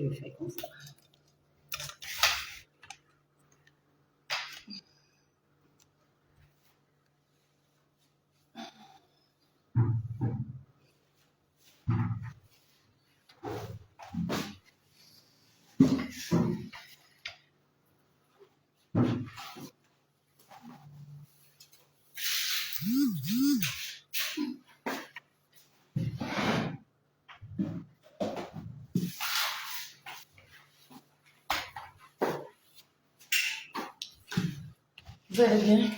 je vais faire comme ça. Vous allez bien?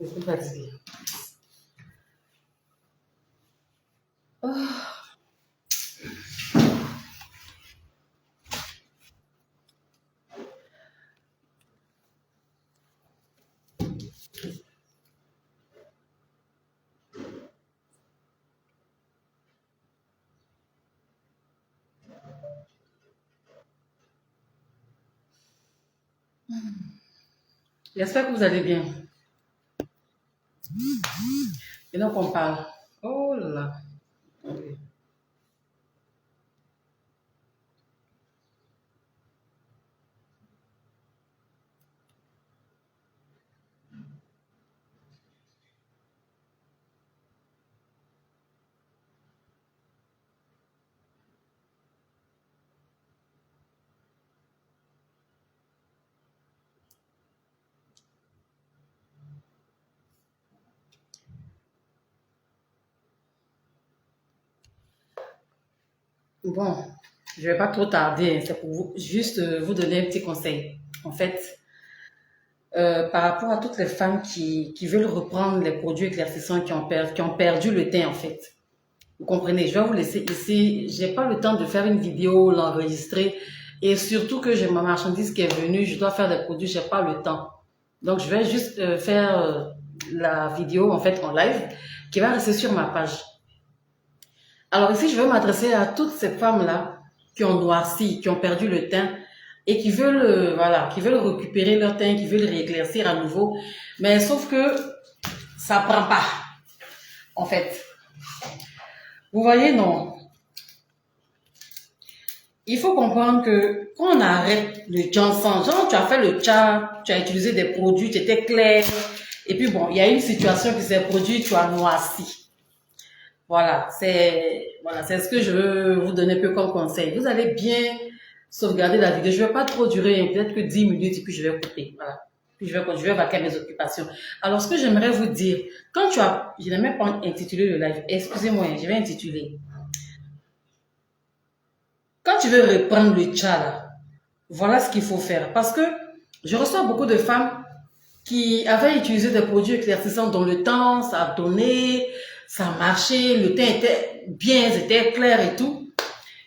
Je suis fatiguée. J'espère que vous allez bien. Et donc on parle. Oh là là. Ok. Bon, je ne vais pas trop tarder. C'est pour vous, juste vous donner un petit conseil. En fait, par rapport à toutes les femmes qui veulent reprendre les produits éclaircissants qui ont perdu le teint, en fait. Vous comprenez, je vais vous laisser ici. J'ai pas le temps de faire une vidéo, l'enregistrer. Et surtout que j'ai ma marchandise qui est venue, je dois faire des produits, j'ai pas le temps. Donc, je vais juste faire la vidéo, en fait, en live, qui va rester sur ma page. Alors ici, je vais m'adresser à toutes ces femmes-là qui ont noirci, qui ont perdu le teint et qui veulent, voilà, qui veulent récupérer leur teint, qui veulent rééclaircir à nouveau. Mais sauf que ça prend pas, en fait. Vous voyez, non? Il faut comprendre que quand on arrête le Johnson, genre tu as fait le chat, tu as utilisé des produits, tu étais clair, et puis bon, il y a une situation qui s'est produite, tu as noirci. Voilà, c'est ce que je veux vous donner un peu comme conseil. Vous allez bien sauvegarder la vidéo. Je ne vais pas trop durer, peut-être que 10 minutes, et puis je vais couper. Voilà. Puis je vais vaquer à mes occupations. Alors, ce que j'aimerais vous dire, quand tu as, je n'ai même pas intitulé le live, excusez-moi, je vais intituler. Quand tu veux reprendre le chat, là, voilà ce qu'il faut faire. Parce que je reçois beaucoup de femmes qui avaient utilisé des produits éclaircissants dans le temps, ça a donné, ça a marché, le teint était bien, c'était clair et tout.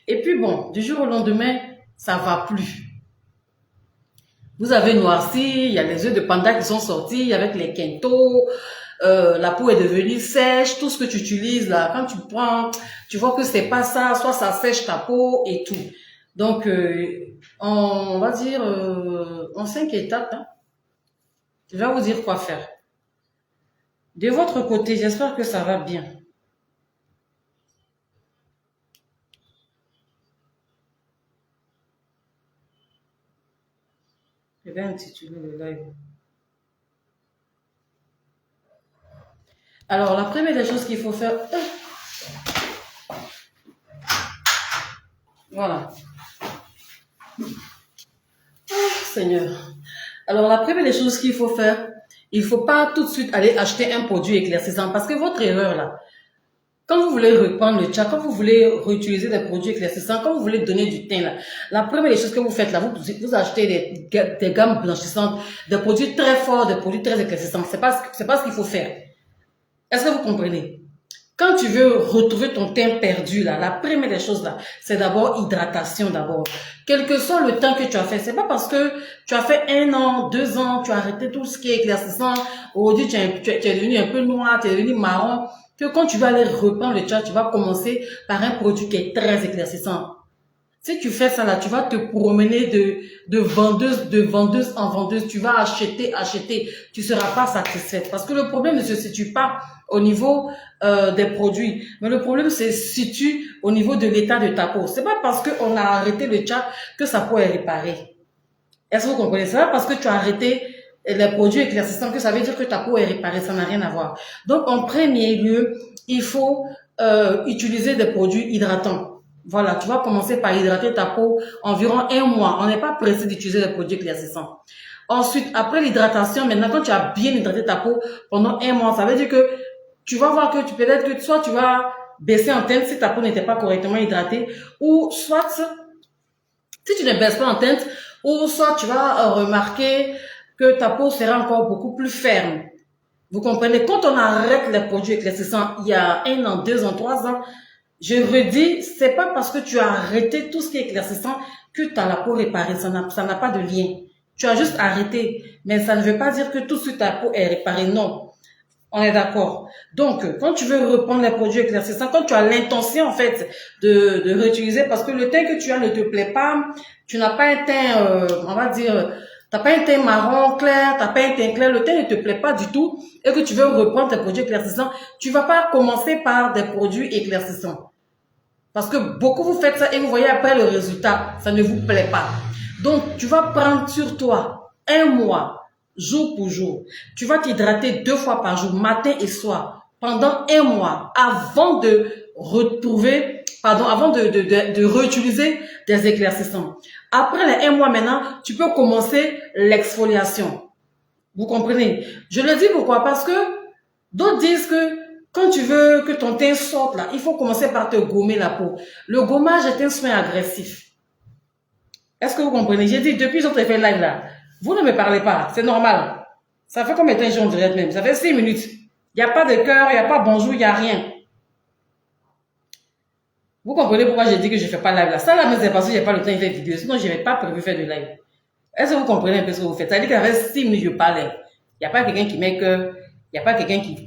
Et puis bon, du jour au lendemain, ça va plus. Vous avez noirci, il y a les yeux de panda qui sont sortis avec les quintos, la peau est devenue sèche, tout ce que tu utilises là, quand tu prends, tu vois que c'est pas ça, soit ça sèche ta peau et tout. Donc, on va dire en 5 étapes, hein, je vais vous dire quoi faire. De votre côté, j'espère que ça va bien. Je vais intituler le live. Alors, la première des choses qu'il faut faire... Voilà. Seigneur. Alors, la première des choses qu'il faut faire, il ne faut pas tout de suite aller acheter un produit éclaircissant parce que votre erreur là, quand vous voulez reprendre le chat, quand vous voulez réutiliser des produits éclaircissants, quand vous voulez donner du teint là, la première des choses que vous faites là, vous achetez des gammes blanchissantes, des produits très forts, des produits très éclaircissants. C'est pas ce qu'il faut faire. Est-ce que vous comprenez? Quand tu veux retrouver ton teint perdu, là, la première des choses, là, c'est d'abord hydratation d'abord. Quel que soit le temps que tu as fait, c'est pas parce que tu as fait 1 an, 2 ans, tu as arrêté tout ce qui est éclaircissant, aujourd'hui tu es devenu un peu noir, tu es devenu marron, que quand tu vas aller reprendre le chat, tu vas commencer par un produit qui est très éclaircissant. Si tu fais ça là, tu vas te promener de vendeuse en vendeuse. Tu vas acheter, acheter. Tu seras pas satisfaite. Parce que le problème ne se situe pas au niveau des produits. Mais le problème se situe au niveau de l'état de ta peau. C'est pas parce qu'on a arrêté le chat que sa peau est réparée. Est-ce que vous comprenez? C'est pas parce que tu as arrêté les produits éclaircissants que ça veut dire que ta peau est réparée. Ça n'a rien à voir. Donc, en premier lieu, il faut utiliser des produits hydratants. Voilà, tu vas commencer par hydrater ta peau environ 1 mois. On n'est pas pressé d'utiliser les produits éclaircissants. Ensuite, après l'hydratation, maintenant, quand tu as bien hydraté ta peau pendant 1 mois, ça veut dire que tu vas voir que peut-être que soit tu vas baisser en teinte si ta peau n'était pas correctement hydratée, ou soit, si tu ne baisses pas en teinte, ou soit tu vas remarquer que ta peau sera encore beaucoup plus ferme. Vous comprenez? Quand on arrête les produits éclaircissants il y a 1 an, 2 ans, 3 ans, je redis, c'est pas parce que tu as arrêté tout ce qui est éclaircissant que tu as la peau réparée. Ça n'a pas de lien. Tu as juste arrêté. Mais ça ne veut pas dire que tout de suite ta peau est réparée. Non. On est d'accord. Donc, quand tu veux reprendre les produits éclaircissants, quand tu as l'intention, en fait, de réutiliser, parce que le teint que tu as ne te plaît pas, tu n'as pas un teint, on va dire, t'as pas un teint marron clair, t'as pas un teint clair, le teint ne te plaît pas du tout, et que tu veux reprendre tes produits éclaircissants, tu vas pas commencer par des produits éclaircissants. Parce que beaucoup vous faites ça et vous voyez après le résultat, ça ne vous plaît pas. Donc, tu vas prendre sur toi 1 mois, jour pour jour. Tu vas t'hydrater 2 fois par jour, matin et soir, pendant 1 mois, avant de retrouver, avant de réutiliser des éclaircissants. Après les 1 mois maintenant, tu peux commencer l'exfoliation. Vous comprenez? Je le dis pourquoi? Parce que d'autres disent que quand tu veux que ton teint sorte là, il faut commencer par te gommer la peau. Le gommage est un soin agressif. Est-ce que vous comprenez? J'ai dit depuis que j'ai fait live là, vous ne me parlez pas, c'est normal. Ça fait combien de temps que j'en dirais même? Ça fait 6 minutes. Il n'y a pas de cœur, il n'y a pas bonjour, il n'y a rien. Vous comprenez pourquoi j'ai dit que je ne fais pas live là? Ça là, c'est parce que je n'ai pas le temps de faire vidéo, sinon je n'avais pas prévu faire de live. Est-ce que vous comprenez un peu ce que vous faites? Ça dit qu'avec 6 minutes, je parlais. Il n'y a pas quelqu'un qui met que, il n'y a pas quelqu'un qui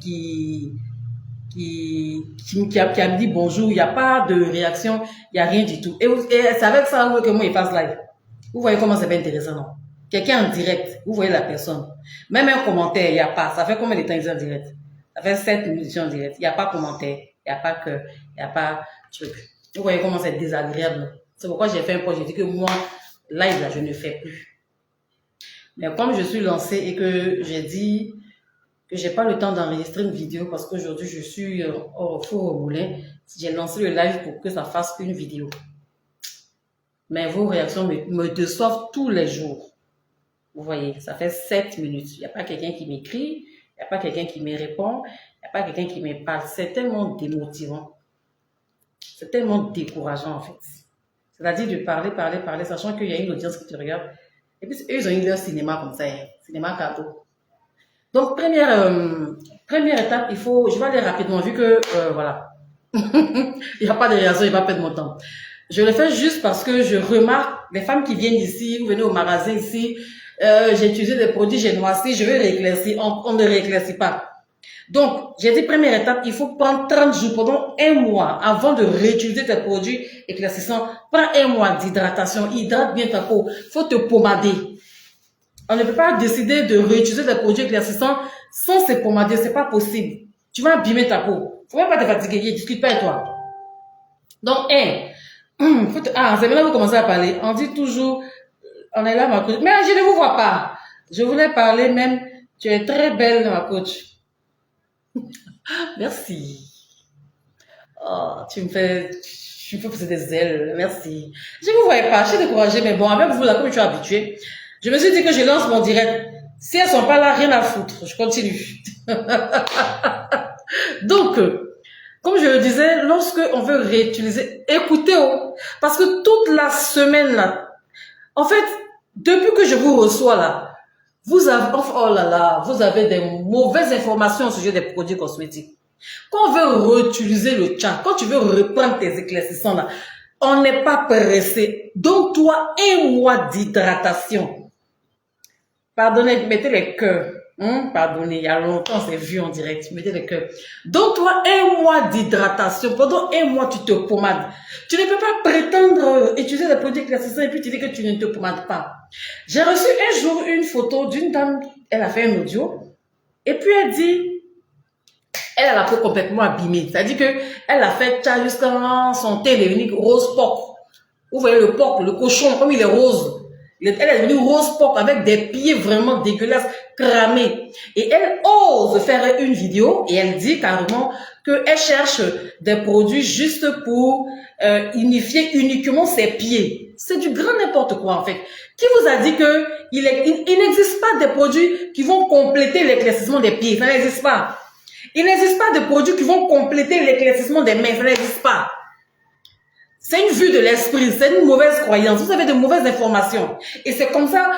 me dit bonjour, il n'y a pas de réaction, il n'y a rien du tout. Et c'est avec ça que moi, il passe live. Vous voyez comment c'est pas intéressant, non? Quelqu'un en direct, vous voyez la personne. Même un commentaire, il n'y a pas. Ça fait combien de temps ils sont en direct? Ça fait 7 minutes en direct. Il n'y a pas commentaire, il n'y a pas que, il n'y a pas truc. Vous voyez comment c'est désagréable. C'est pourquoi j'ai fait un point, j'ai dit que moi, live là, je ne fais plus. Mais comme je suis lancée et que j'ai dit que j'ai pas le temps d'enregistrer une vidéo parce qu'aujourd'hui je suis au four au moulin, j'ai lancé le live pour que ça fasse une vidéo. Mais vos réactions me déçoivent tous les jours. Vous voyez, ça fait 7 minutes. Il n'y a pas quelqu'un qui m'écrit, il n'y a pas quelqu'un qui me répond, il n'y a pas quelqu'un qui me parle. C'est tellement démotivant. C'est tellement décourageant en fait. C'est-à-dire de parler, sachant qu'il y a une audience qui te regarde. Et puis eux, ils ont eu leur cinéma comme ça, hein. Cinéma cadeau. Donc, première étape, je vais aller rapidement, vu que, voilà, il n'y a pas de réaction, je ne vais pas perdre mon temps. Je le fais juste parce que je remarque les femmes qui viennent ici, vous venez au magasin ici, j'ai utilisé des produits, j'ai noirci, je vais rééclaircir, on ne rééclaircit pas. Donc, j'ai dit première étape, il faut prendre 30 jours pendant 1 mois avant de réutiliser tes produits éclaircissants. Prends 1 mois d'hydratation, hydrate bien ta peau, il faut te pomader. On ne peut pas décider de réutiliser des produits éclaircissants sans se pomader, c'est pas possible. Tu vas abîmer ta peau. Faut même pas te fatiguer, ne discute pas avec toi. Donc, c'est maintenant que vous commencez à parler. On dit toujours, on est là, ma coach. Mais je ne vous vois pas. Je voulais parler même, tu es très belle, ma coach. Merci. Oh, tu me fais pousser des ailes. Merci. Je ne vous voyais pas, je suis découragée, mais bon, avec vous, là, comme je suis habituée, je me suis dit que je lance mon direct. Si elles sont pas là, rien à foutre. Je continue. Donc, comme je le disais, lorsque on veut réutiliser, écoutez, parce que toute la semaine là, en fait, depuis que je vous reçois là, vous avez, oh là là, vous avez des mauvaises informations au sujet des produits cosmétiques. Quand on veut réutiliser le chat, quand tu veux reprendre tes éclaircissants là, on n'est pas pressé. Donc, toi, 1 mois d'hydratation. Pardonnez, mettez les cœurs. Pardonnez, il y a longtemps, c'est vu en direct. Je me dis le cœur. Donc, toi, 1 mois d'hydratation. Pendant 1 mois, tu te pommades. Tu ne peux pas prétendre utiliser des produits éclaircissants et puis tu dis que tu ne te pommades pas. J'ai reçu un jour une photo d'une dame, elle a fait un audio. Et puis, elle dit, elle a la peau complètement abîmée. C'est-à-dire que elle a fait ça jusqu'à son teint devenu rose porc. Vous voyez le porc, le cochon, comme il est rose. Elle est devenue rose porc avec des pieds vraiment dégueulasses, cramés. Et elle ose faire une vidéo et elle dit carrément qu'elle cherche des produits juste pour unifier uniquement ses pieds. C'est du grand n'importe quoi en fait. Qui vous a dit que il n'existe pas des produits qui vont compléter l'éclaircissement des pieds? Ça n'existe pas. Il n'existe pas de produits qui vont compléter l'éclaircissement des mains. Ça n'existe pas. C'est une vue de l'esprit, c'est une mauvaise croyance. Vous avez de mauvaises informations. Et c'est comme ça,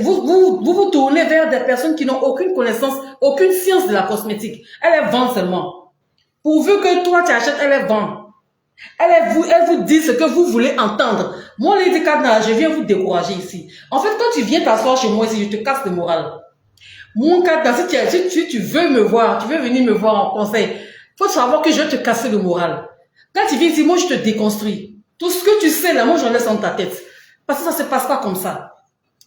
vous tournez vers des personnes qui n'ont aucune connaissance, aucune science de la cosmétique. Elle est vend seulement. Pourvu que toi tu achètes, elle est vend. Elle vous dit ce que vous voulez entendre. Moi, Lady Kadna, je viens vous décourager ici. En fait, quand tu viens t'asseoir chez moi ici, je te casse le moral. Mon Kadna, si tu veux me voir, tu veux venir me voir en conseil, faut savoir que je vais te casser le moral. Quand tu viens ici, moi, je te déconstruis. Tout ce que tu sais là, moi, j'en laisse dans ta tête. Parce que ça se passe pas comme ça.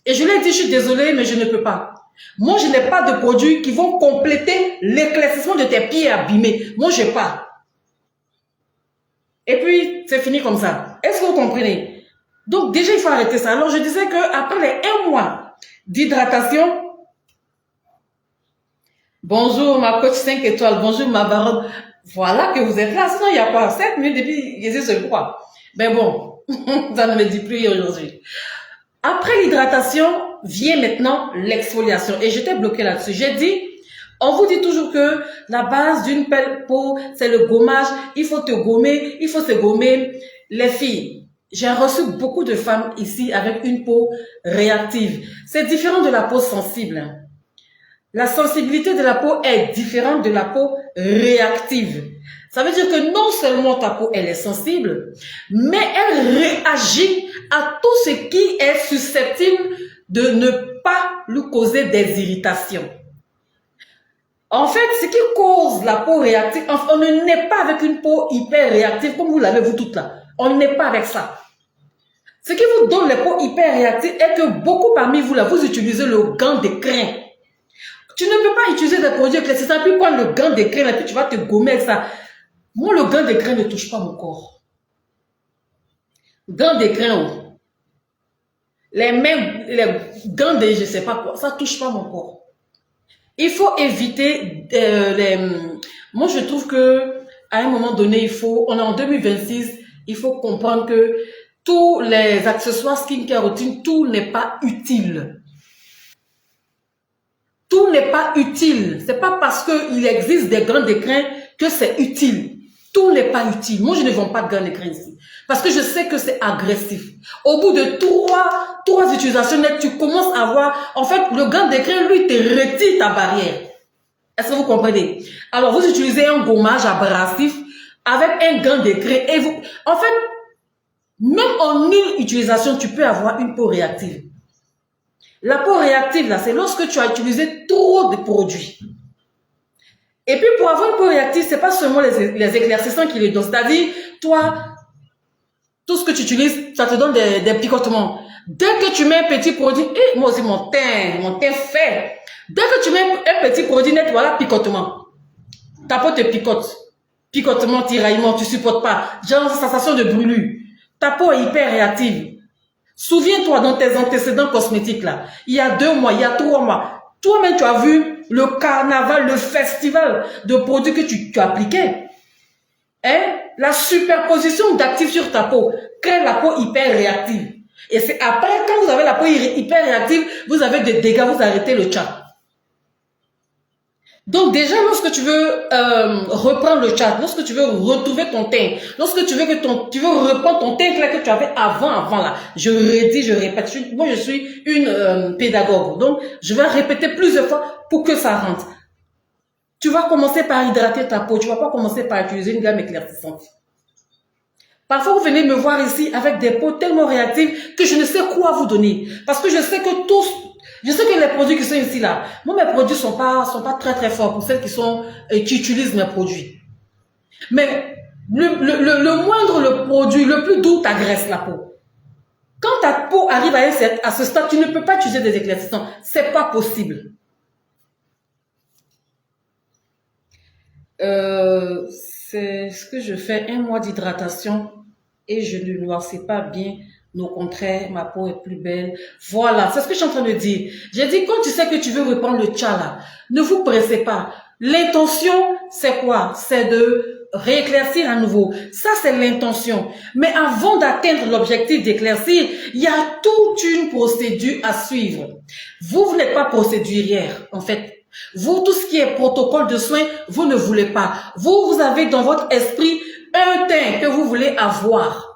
Et je l'ai dit, je suis désolée, mais je ne peux pas. Moi, je n'ai pas de produits qui vont compléter l'éclaircissement de tes pieds abîmés. Moi, je n'ai pas. Et puis, c'est fini comme ça. Est-ce que vous comprenez? Donc, déjà, il faut arrêter ça. Alors, je disais qu'après les 1 mois d'hydratation, bonjour, ma coach 5 étoiles, bonjour, ma baronne. Voilà que vous êtes là. Sinon, il y a quoi? 7 minutes depuis, je sais quoi. Mais bon, ça ne me dit plus aujourd'hui. Après l'hydratation, vient maintenant l'exfoliation. Et j'étais bloquée là-dessus. J'ai dit, on vous dit toujours que la base d'une belle peau, c'est le gommage. Il faut te gommer, il faut se gommer. Les filles, j'ai reçu beaucoup de femmes ici avec une peau réactive. C'est différent de la peau sensible. La sensibilité de la peau est différente de la peau réactive. Ça veut dire que non seulement ta peau, elle est sensible, mais elle réagit à tout ce qui est susceptible de ne pas lui causer des irritations. En fait, ce qui cause la peau réactive, on ne naît pas avec une peau hyper réactive comme vous l'avez vous toutes là. On ne naît pas avec ça. Ce qui vous donne les peaux hyper réactives est que beaucoup parmi vous là, vous utilisez le gant d'écrin. Tu ne peux pas utiliser des produits éclaircissants, puis prendre le gant d'écrin et puis tu vas te gommer avec ça. Moi, le gant d'écrin ne touche pas mon corps. Gant d'écrin, les mains, les gants de je ne sais pas quoi, ça ne touche pas mon corps. Il faut éviter moi, je trouve que à un moment donné, on est en 2026, il faut comprendre que tous les accessoires skincare routine, tout n'est pas utile. Tout n'est pas utile. C'est pas parce qu'il existe des gants d'écrin que c'est utile. Tout n'est pas utile. Moi, je ne vends pas de gants d'écrin ici. Parce que je sais que c'est agressif. Au bout de trois utilisations nettes, tu commences à voir, en fait, le gant d'écrin, lui, te retire ta barrière. Est-ce que vous comprenez? Alors, vous utilisez un gommage abrasif avec un gant d'écrin et vous, en fait, même en une utilisation, tu peux avoir une peau réactive. La peau réactive, là, c'est lorsque tu as utilisé trop de produits. Et puis, pour avoir une peau réactive, c'est pas seulement les éclaircissants qui les donnent. C'est-à-dire, toi, tout ce que tu utilises, ça te donne des picotements. Dès que tu mets un petit produit, et moi aussi, mon teint fait. Dès que tu mets un petit produit net, voilà, picotement. Ta peau te picote. Picotement, tiraillement, tu supportes pas. Genre, sensation de brûlure. Ta peau est hyper réactive. Souviens-toi dans tes antécédents cosmétiques là, il y a 2 mois, il y a 3 mois, toi-même tu as vu le carnaval, le festival de produits que tu appliquais. Hein? La superposition d'actifs sur ta peau crée la peau hyper réactive. Et c'est après, quand vous avez la peau hyper réactive, vous avez des dégâts, vous arrêtez le chat. Donc déjà, lorsque tu veux reprendre le chat, lorsque tu veux retrouver ton teint, lorsque tu veux reprendre ton teint là que tu avais avant là, je redis, je répète. Moi, je suis une pédagogue, donc je vais répéter plusieurs fois pour que ça rentre. Tu vas commencer par hydrater ta peau, tu vas pas commencer par utiliser une gamme éclaircissante. Parfois, vous venez me voir ici avec des peaux tellement réactives que je ne sais quoi vous donner. Parce que je sais que Je sais que les produits qui sont ici là, moi mes produits sont pas très très forts pour celles qui utilisent mes produits. Mais le moindre le produit, le plus doux t'agresse la peau. Quand ta peau arrive à ce stade, tu ne peux pas utiliser des éclaircissants. C'est pas possible. C'est ce que je fais, 1 mois d'hydratation et je ne noircis pas bien. Au contraire, ma peau est plus belle. Voilà, c'est ce que je suis en train de dire. J'ai dit, quand tu sais que tu veux reprendre le tcha là, ne vous pressez pas. L'intention, c'est quoi? C'est de rééclaircir à nouveau. Ça, c'est l'intention. Mais avant d'atteindre l'objectif d'éclaircir, il y a toute une procédure à suivre. Vous n'êtes pas procédurière, en fait. Vous, tout ce qui est protocole de soins, vous ne voulez pas. Vous avez dans votre esprit un teint que vous voulez avoir.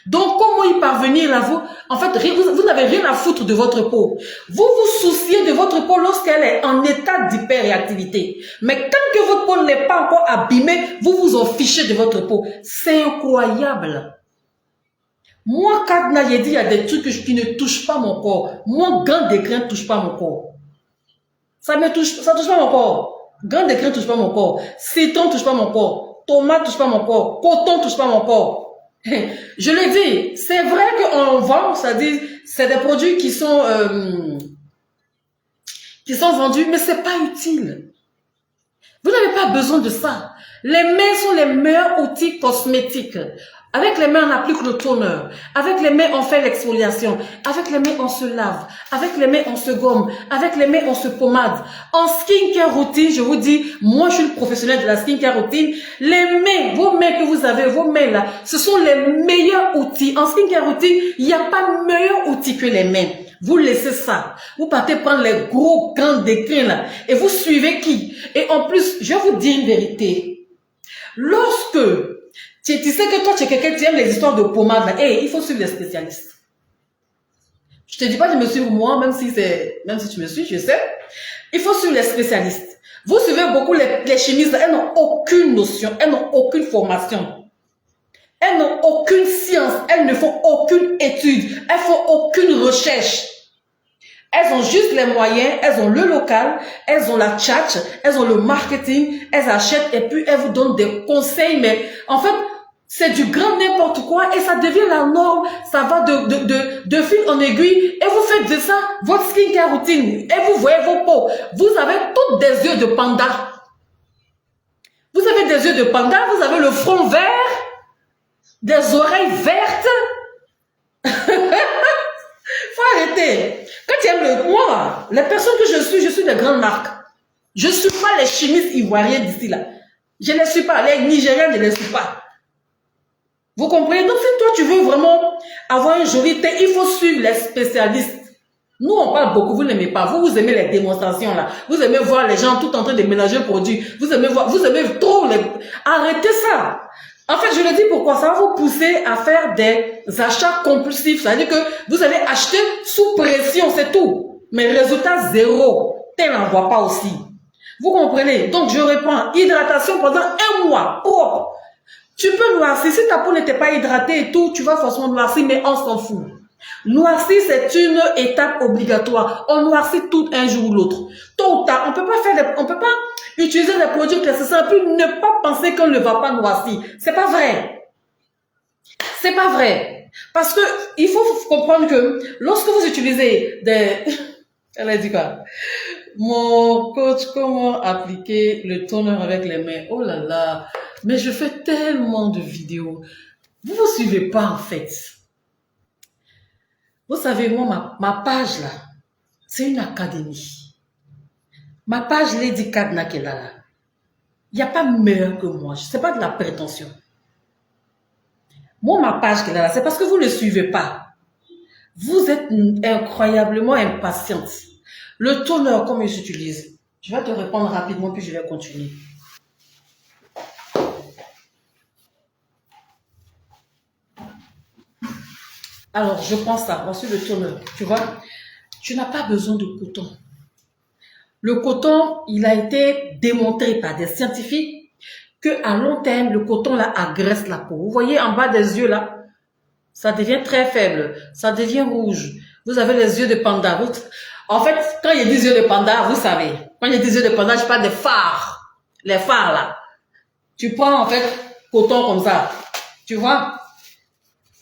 Donc, comment y parvenir là, vous? En fait, vous n'avez rien à foutre de votre peau. Vous vous souciez de votre peau lorsqu'elle est en état d'hyperréactivité. Mais tant que votre peau n'est pas encore abîmée, vous vous en fichez de votre peau. C'est incroyable. Moi, Kadna, j'ai dit, il y a des trucs qui ne touchent pas mon corps. Moi, gant d'écrin ne touche pas mon corps. Ça touche pas mon corps. Gant d'écrin ne touche pas mon corps. Citron ne touche pas mon corps. Tomate ne touche pas mon corps. Coton ne touche pas mon corps. Je le dis, c'est vrai qu'on vend, c'est-à-dire, c'est des produits qui sont vendus, mais c'est pas utile. Vous n'avez pas besoin de ça. Les mains sont les meilleurs outils cosmétiques. Avec les mains, on applique le toner. Avec les mains, on fait l'exfoliation. Avec les mains, on se lave. Avec les mains, on se gomme. Avec les mains, on se pommade. En skincare routine, je vous dis, moi, je suis le professionnel de la skincare routine. Les mains, vos mains que vous avez, vos mains là, ce sont les meilleurs outils. En skincare routine, il n'y a pas meilleur outil que les mains. Vous laissez ça. Vous partez prendre les gros gants d'écrin là. Et vous suivez qui? Et en plus, je vais vous dire une vérité. Lorsque tu sais que toi, tu es quelqu'un qui aime les histoires de pommade là, hey, il faut suivre les spécialistes. Je te dis pas de me suivre moi, même si tu me suis, je sais. Il faut suivre les spécialistes. Vous suivez beaucoup les chimistes, elles n'ont aucune notion, elles n'ont aucune formation. Elles n'ont aucune science, elles ne font aucune étude, elles font aucune recherche. Elles ont juste les moyens, elles ont le local, elles ont la tchatch, elles ont le marketing, elles achètent et puis elles vous donnent des conseils, mais en fait, c'est du grand n'importe quoi et ça devient la norme, ça va de fil en aiguille et vous faites de ça votre skincare routine et vous voyez vos peaux. Vous avez toutes des yeux de panda. Vous avez des yeux de panda, vous avez le front vert, des oreilles vertes. Faut arrêter. Quand tu aimes moi, les personnes que je suis des grandes marques. Je ne suis pas les chimistes ivoiriens d'ici là. Je ne les suis pas. Les Nigériens, je ne les suis pas. Vous comprenez? Donc, si toi, tu veux vraiment avoir un joli teint, il faut suivre les spécialistes. Nous, on parle beaucoup, vous n'aimez pas. Vous aimez les démonstrations là. Vous aimez voir les gens tout en train de mélanger produits. Vous aimez trop les... Arrêtez ça. En fait, je le dis pourquoi, ça va vous pousser à faire des achats compulsifs. C'est-à-dire que vous allez acheter sous pression, c'est tout. Mais résultat zéro. Tel n'en voit pas aussi. Vous comprenez? Donc, je reprends. Hydratation pendant 1 mois, propre. Tu peux noircir. Si ta peau n'était pas hydratée et tout, tu vas forcément noircir, mais on s'en fout. Noircir, c'est une étape obligatoire. On noircit tout un jour ou l'autre. Tôt ou tard, on peut pas utiliser des produits classiques, puis ne pas penser qu'on ne va pas noircir. C'est pas vrai. C'est pas vrai. Parce que il faut comprendre que lorsque vous utilisez des... Elle a dit quoi? Mon coach, comment appliquer le toner avec les mains? Oh là là. Mais je fais tellement de vidéos. Vous ne suivez pas en fait. Vous savez, moi, ma page là, c'est une académie. Ma page Lady Kadna qui est là. Il n'y a pas meilleur que moi. Ce n'est pas de la prétention. Moi, ma page qui est là, c'est parce que vous ne suivez pas. Vous êtes incroyablement impatiente. Le toner, comment il s'utilise? Je vais te répondre rapidement, puis je vais continuer. Alors, je prends ça. Voici le toner. Tu vois, tu n'as pas besoin de coton. Le coton, il a été démontré par des scientifiques qu'à long terme, le coton là agresse la peau. Vous voyez en bas des yeux là, ça devient très faible, ça devient rouge. Vous avez les yeux de panda. En fait, quand il y a des yeux de panda, vous savez, quand il y a des yeux de panda, je parle des phares. Les phares, là. Tu prends, en fait, coton comme ça. Tu vois?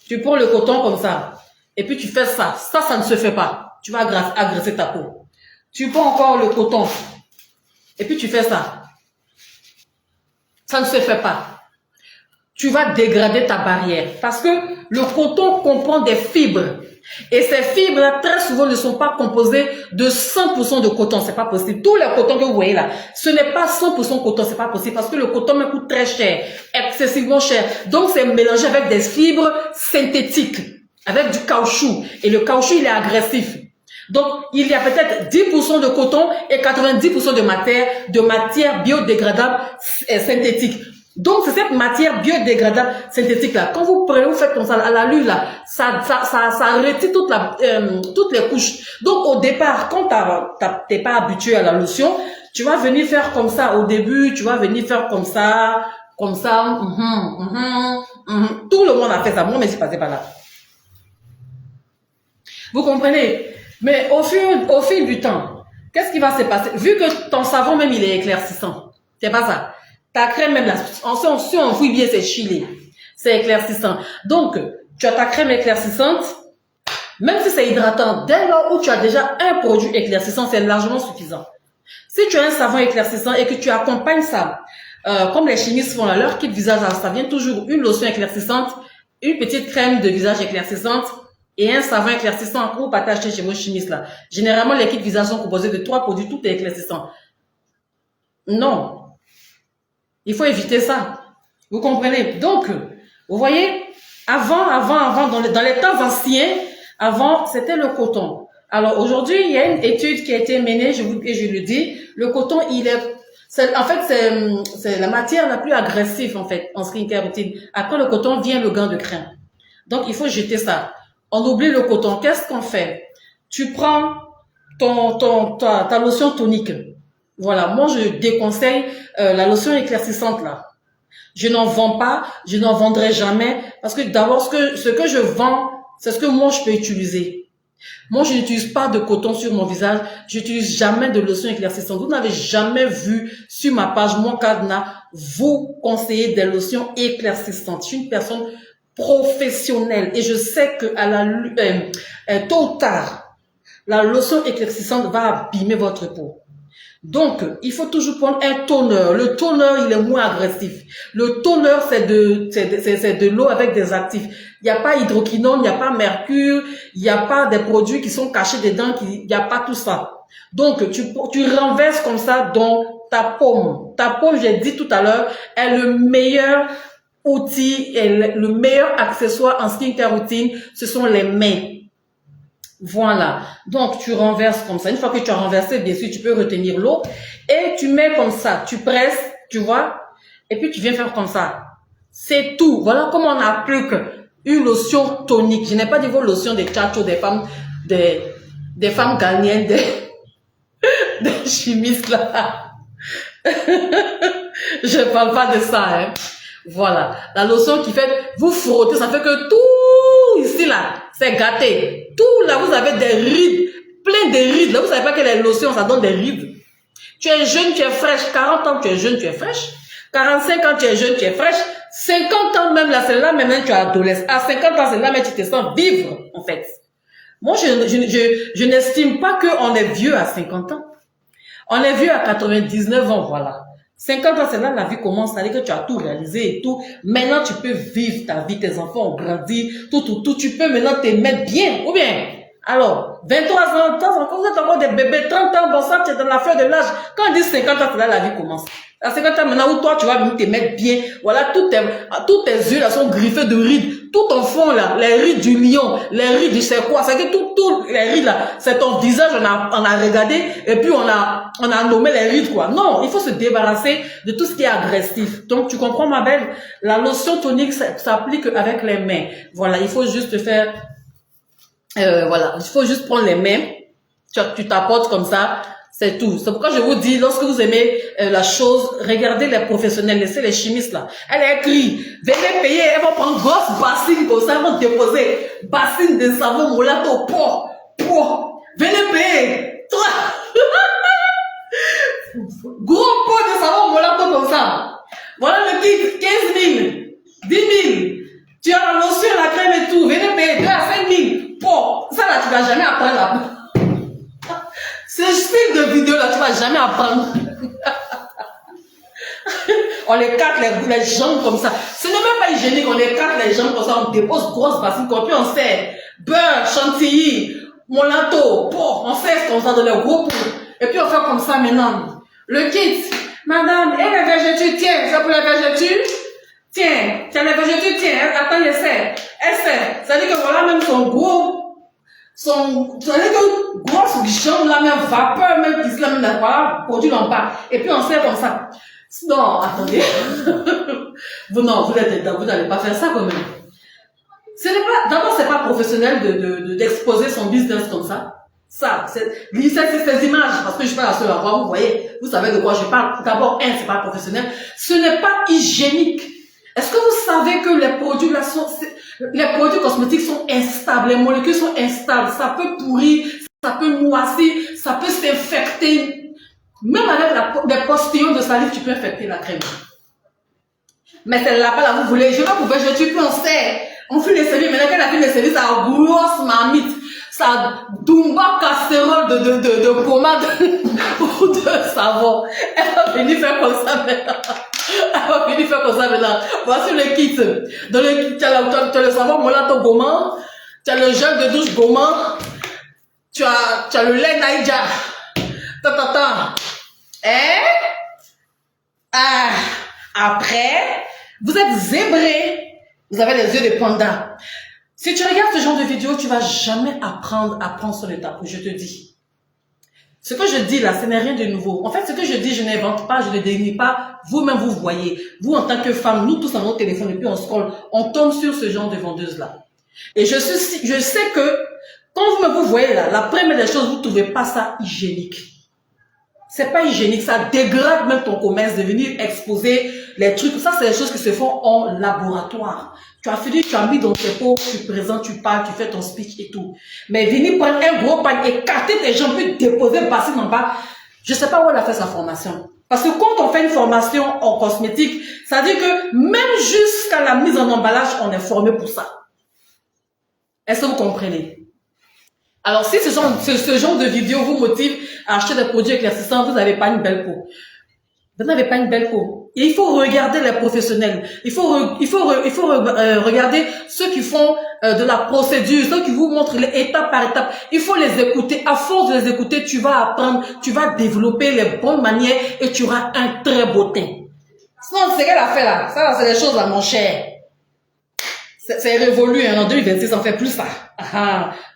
Tu prends le coton comme ça. Et puis, tu fais ça. Ça ne se fait pas. Tu vas agresser ta peau. Tu prends encore le coton. Et puis, tu fais ça. Ça ne se fait pas. Tu vas dégrader ta barrière. Parce que le coton comprend des fibres. Et ces fibres, très souvent, ne sont pas composées de 100% de coton. C'est pas possible. Tous les cotons que vous voyez là, ce n'est pas 100% coton. C'est pas possible parce que le coton me coûte très cher, excessivement cher. Donc, c'est mélangé avec des fibres synthétiques, avec du caoutchouc. Et le caoutchouc, il est agressif. Donc, il y a peut-être 10% de coton et 90% de matière biodégradable synthétique. Donc, c'est cette matière biodégradable synthétique-là. Quand vous prenez, vous faites comme ça, à la lune, là, ça retire toutes les couches. Donc, au départ, quand t'es pas habitué à la lotion, tu vas venir faire comme ça. Au début, tu vas venir faire comme ça. Tout le monde a fait ça. Moi, mais je suis passé par là. Vous comprenez? Mais au fil du temps, qu'est-ce qui va se passer? Vu que ton savon même, il est éclaircissant. C'est pas ça. Ta crème même, là, si on fouille bien, c'est chilé. C'est éclaircissant. Donc, tu as ta crème éclaircissante, même si c'est hydratant, dès lors où tu as déjà un produit éclaircissant, c'est largement suffisant. Si tu as un savon éclaircissant et que tu accompagnes ça, comme les chimistes font là, leur kit visage, ça vient toujours une lotion éclaircissante, une petite crème de visage éclaircissante et un savon éclaircissant pour pas t'acheter chez vos chimistes là. Généralement, les kits visage sont composés de 3 produits, tout est éclaircissant. Non. Il faut éviter ça. Vous comprenez? Donc, vous voyez, avant, dans les temps anciens, avant, c'était le coton. Alors, aujourd'hui, il y a une étude qui a été menée, je le dis, le coton, c'est la matière la plus agressive, en fait, en skincare routine. Après le coton, vient le gant de crin. Donc, il faut jeter ça. On oublie le coton. Qu'est-ce qu'on fait? Tu prends ta lotion tonique. Voilà, moi je déconseille la lotion éclaircissante là. Je n'en vends pas, je n'en vendrai jamais parce que d'abord ce que je vends, c'est ce que moi je peux utiliser. Moi je n'utilise pas de coton sur mon visage, j'utilise jamais de lotion éclaircissante. Vous n'avez jamais vu sur ma page Mon Cadenas vous conseiller des lotions éclaircissantes. Je suis une personne professionnelle et je sais que tôt ou tard, la lotion éclaircissante va abîmer votre peau. Donc, il faut toujours prendre un toner. Le toner, il est moins agressif. Le toner, c'est de l'eau avec des actifs. Il n'y a pas hydroquinone, il n'y a pas mercure, il n'y a pas des produits qui sont cachés dedans, il n'y a pas tout ça. Donc, tu renverses comme ça dans ta paume. Ta paume, j'ai dit tout à l'heure, est le meilleur outil et le meilleur accessoire en skincare routine, ce sont les mains. Voilà. Donc, tu renverses comme ça. Une fois que tu as renversé, bien sûr, tu peux retenir l'eau et tu mets comme ça. Tu presses, tu vois, et puis tu viens faire comme ça. C'est tout. Voilà comment on applique une lotion tonique. Je n'ai pas dit vos lotions de tchatcho des femmes ghanéennes, des chimistes là. Je parle pas de ça, hein. Voilà. La lotion qui fait, vous frottez, ça fait que tout ici là, c'est gâté. Tout là, vous avez des rides, plein de rides. Là, vous savez pas que les lotions, ça donne des rides. Tu es jeune, tu es fraîche. 40 ans, tu es jeune, tu es fraîche. 45 ans, tu es jeune, tu es fraîche. 50 ans même, là, c'est là, même tu es adolescent. À 50 ans, c'est là, mais tu te sens vivre, en fait. Moi, je n'estime pas qu'on est vieux à 50 ans. On est vieux à 99 ans, voilà. 50 ans, c'est là la vie commence, c'est-à-dire que tu as tout réalisé et tout. Maintenant, tu peux vivre ta vie, tes enfants ont grandi, tout. Tu peux maintenant te mettre bien, ou bien. Alors, 23 ans, quand vous êtes encore des bébés, 30 ans, bon ça, tu es dans la fleur de l'âge. Quand on dit 50 ans, c'est là la vie commence. À 50 ans, maintenant, où toi, tu vas venir te mettre bien. Voilà, tous tes yeux, là, sont griffés de rides. Tout ton fond, là, les rides du lion, les rides du c'est quoi. C'est que tout, les rides, là, c'est ton visage, on a regardé, et puis on a nommé les rides, quoi. Non, il faut se débarrasser de tout ce qui est agressif. Donc, tu comprends, ma belle? La lotion tonique s'applique avec les mains. Voilà, il faut juste faire, voilà, il faut juste prendre les mains. Tu t'apportes comme ça. C'est tout. C'est pourquoi je vous dis, lorsque vous aimez la chose, regardez les professionnels, laissez les chimistes là. Elle a écrit, venez payer, elles vont prendre grosse bassine comme ça, elles vont déposer bassine de savon molato, pour. Venez payer. Gros pot de savon Molato comme ça. Voilà le kit, 15 000, 10 000. Tu as la lotion, la crème et tout. Venez payer 2 à 5 000. Bon, ça là, tu vas jamais apprendre là. Ce style de vidéo là, tu vas jamais apprendre. On les carte les jambes comme ça. Ce n'est même pas hygiénique, on les carte les jambes comme ça, on dépose grosse bassine, puis on sert beurre, chantilly, Molato, bon, on sert comme ça dans les gros pots. Et puis on fait comme ça maintenant. Le kit, madame, et les végétures, tiens, c'est pour les végétures? Tiens, les végétures, tiens, attends, elle sert. Ça veut dire que voilà même son gros, ça veut dire que grosse jambe là, même vapeur, même qui se la même, voilà, produit en bas. Et puis on sert comme ça. Non, attendez. vous n'allez pas faire ça quand même. D'abord, c'est pas professionnel d'exposer son business comme ça. C'est ces images, parce que je suis pas la seule à voir, vous voyez, vous savez de quoi je parle. D'abord, c'est pas professionnel. Ce n'est pas hygiénique. Est-ce que vous savez que les produits cosmétiques sont instables, les molécules sont instables, ça peut pourrir, ça peut moisir, ça peut s'infecter. Même avec les postillons de salive, tu peux infecter la crème. Mais c'est là-bas, là, vous voulez, je vais vous faire, tu peux en faire. On fait les services, maintenant qu'elle a fait les services, ça a grosse marmite, ça a dumba casserole de pommade ou de savon. Elle va venir faire comme ça maintenant. Voici le kit. Dans le kit, tu as le savon Molato gommant, tu as le gel de douche gommant, tu as le lait Naïdja. Après, vous êtes zébré. Vous avez les yeux de panda. Si tu regardes ce genre de vidéo, tu vas jamais apprendre à prendre sur l'étape, je te dis. Ce que je dis là, ce n'est rien de nouveau. En fait, ce que je dis, je n'invente pas, je ne dénie pas. Vous-même, vous voyez. Vous, en tant que femme, nous tous dans notre téléphone, et puis on scrolle, on tombe sur ce genre de vendeuse-là. Et je sais que, quand vous voyez là, la première des choses, vous ne trouvez pas ça hygiénique. C'est pas hygiénique, ça dégrade même ton commerce de venir exposer les trucs. Ça, c'est des choses qui se font en laboratoire. Tu as fini, tu as mis dans tes pots, tu présentes, tu parles, tu fais ton speech et tout. Mais venir prendre un gros panier, écarter tes jambes, puis déposer une bassine en bas, je sais pas où elle a fait sa formation. Parce que quand on fait une formation en cosmétique, ça veut dire que même jusqu'à la mise en emballage, on est formé pour ça. Est-ce que vous comprenez? Alors, si ce genre de vidéo vous motive à acheter des produits éclaircissants, vous n'avez pas une belle peau. Vous n'avez pas une belle peau. Et il faut regarder les professionnels. Il faut regarder ceux qui font de la procédure, ceux qui vous montrent étape par étape. Il faut les écouter. À force de les écouter, tu vas apprendre, tu vas développer les bonnes manières et tu auras un très beau teint. Sinon, c'est qu'elle a fait là. Ça, c'est des choses à mon cher. C'est révolu, hein, en 2026, on fait plus ça.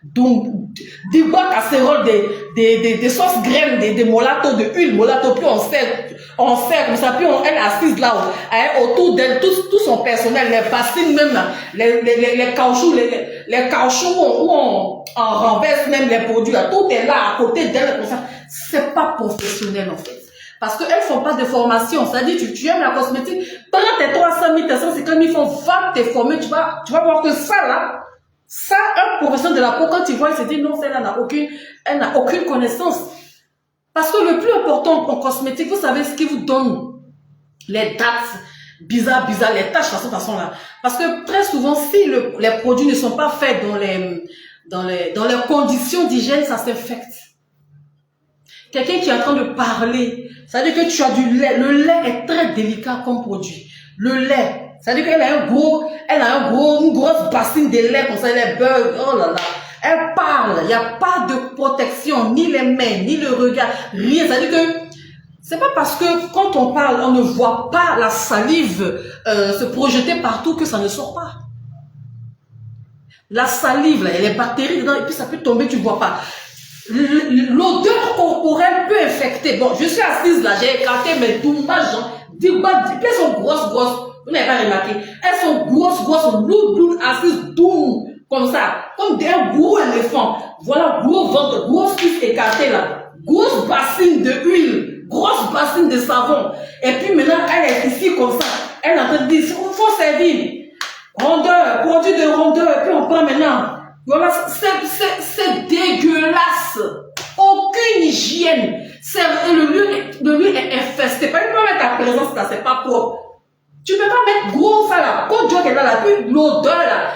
Donc, des bas casseroles, des sauces graines, des Molato, de huile Molato, puis on sert comme ça, puis elle est assise là, autour d'elle, tout son personnel, les bassines même, les caoutchoucs, les caoutchoucs où on renverse même les produits, là, tout est là, à côté d'elle, comme ça. C'est pas professionnel, en fait. Parce qu'elles font pas de formation. C'est-à-dire, tu aimes la cosmétique, prends tes 300 000, tes 150 000 francs, va te former, tu vas voir que ça, là, ça, un professionnel de la peau, quand il voit, il se dit, non, celle-là elle n'a aucune connaissance. Parce que le plus important en cosmétique, vous savez ce qui vous donne les dates bizarres, les tâches de façon là. Parce que très souvent, si les produits ne sont pas faits dans les conditions d'hygiène, ça s'infecte. Quelqu'un qui est en train de parler, ça veut dire que tu as du lait. Le lait est très délicat comme produit. Le lait, ça veut dire qu'elle a une grosse bassine de lait comme ça, elle est beurre, oh là là. Elle parle, il n'y a pas de protection, ni les mains, ni le regard, rien. Ça veut dire que c'est pas parce que quand on parle, on ne voit pas la salive se projeter partout que ça ne sort pas. La salive, là, il y a les bactéries dedans et puis ça peut tomber, tu ne vois pas. L'odeur corporelle peut infecter. Bon, je suis assise là, j'ai écarté mes doumages. Elles sont grosses. Vous n'avez pas remarqué. Elles sont grosses, lourdes, assises, doux, comme ça. Comme un gros éléphant. Voilà, gros ventre, grosse cuisse écartée là. Grosse bassine de huile, grosse bassine de savon. Et puis maintenant, elle est ici comme ça. Elle est en train de dire, il faut servir. Rondeur, produit de rondeur. Et puis on prend maintenant. Voilà, c'est dégueulasse. Aucune aucune hygiène. Le lieu est infesté. Pas une fois ta présence là, c'est pas propre. Tu peux pas mettre gros ça là. Quand tu vois qu'elle a la plus l'odeur là,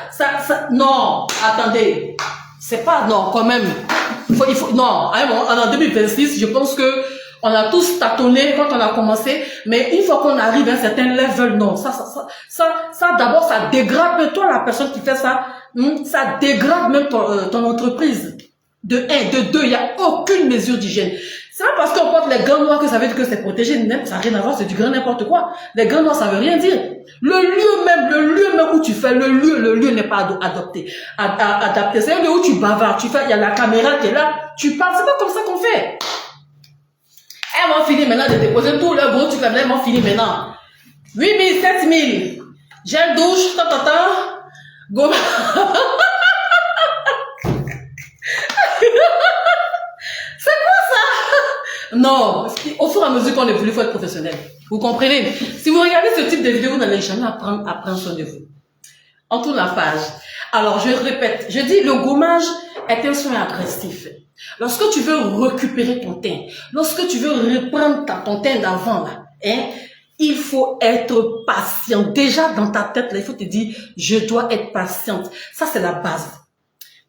non, attendez. C'est pas, non, quand même. Non, en 2026, je pense que on a tous tâtonné quand on a commencé, mais une fois qu'on arrive à un certain level, non, ça d'abord, ça dégrade même toi, la personne qui fait ça, ça dégrade même ton entreprise. De 1, de 2, il n'y a aucune mesure d'hygiène. C'est pas parce qu'on porte les gants noirs que ça veut dire que c'est protégé, ça n'a rien à voir, c'est du grand n'importe quoi. Les gants noirs, ça veut rien dire. Le lieu même où tu fais, le lieu n'est pas adapté. C'est le lieu où tu bavardes, il y a la caméra qui est là, tu parles, c'est pas comme ça qu'on fait. Elles vont finir maintenant de déposer tout le gros truc là, elles vont finir maintenant. 8 000, 7 000. Gel douche, go. C'est quoi ça? Non, au fur et à mesure qu'on évolue, il faut être professionnel. Vous comprenez? Si vous regardez ce type de vidéo, vous n'allez jamais apprendre soin de vous. On tourne la page. Alors, je répète, je dis le gommage est un soin agressif. Lorsque tu veux récupérer ton teint, lorsque tu veux reprendre ton teint d'avant, là, il faut être patient. Déjà, dans ta tête, là, il faut te dire, je dois être patiente. Ça, c'est la base.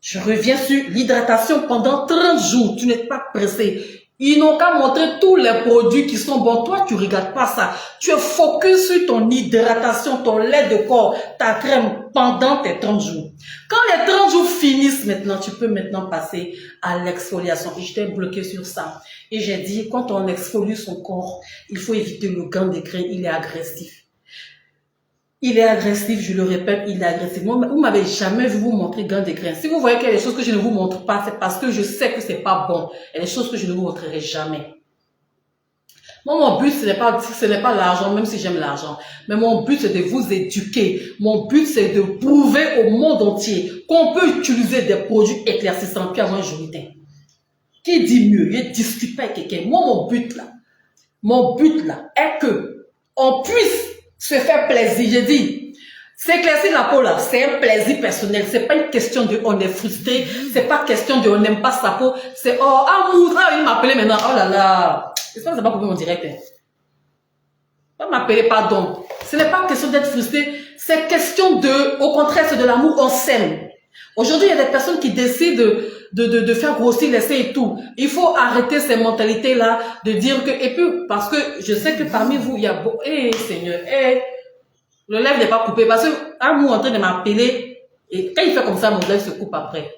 Je reviens sur l'hydratation pendant 30 jours. Tu n'es pas pressé. Ils n'ont qu'à montrer tous les produits qui sont bons. Toi, tu ne regardes pas ça. Tu es focus sur ton hydratation, ton lait de corps, ta crème pendant tes 30 jours. Quand les 30 jours finissent maintenant, tu peux maintenant passer à l'exfoliation. Et je t'ai bloqué sur ça. Et j'ai dit, quand on exfolie son corps, il faut éviter le gant d'écrin. Il est agressif. Il est agressif, je le répète, il est agressif. Moi, vous m'avez jamais vu vous montrer gants d'écrin. Si vous voyez qu'il y a des choses que je ne vous montre pas, c'est parce que je sais que c'est pas bon. Il y a des choses que je ne vous montrerai jamais. Moi, mon but, ce n'est pas l'argent, même si j'aime l'argent. Mais mon but, c'est de vous éduquer. Mon but, c'est de prouver au monde entier qu'on peut utiliser des produits éclaircissants puis avoir un joli teint. Qui dit mieux? Je discute pas avec quelqu'un. Moi, mon but là, est que on puisse se faire plaisir. J'ai dit, s'éclaircir la peau là, c'est un plaisir personnel. C'est pas une question de on est frustré. C'est pas question de on n'aime pas sa peau. C'est oh, amour, il m'appelait maintenant. Oh là là. J'espère que c'est pas pour mon direct. Pas m'appeler, pardon. Ce n'est pas question d'être frustré. C'est question de, au contraire, c'est de l'amour, on s'aime. Aujourd'hui, il y a des personnes qui décident de faire grossir les seins et tout. Il faut arrêter ces mentalités-là, de dire que, et puis, parce que je sais que parmi vous, il y a beaucoup, Seigneur, le lèvre n'est pas coupé, parce que, amour en train de m'appeler, et quand il fait comme ça, mon lèvre se coupe après.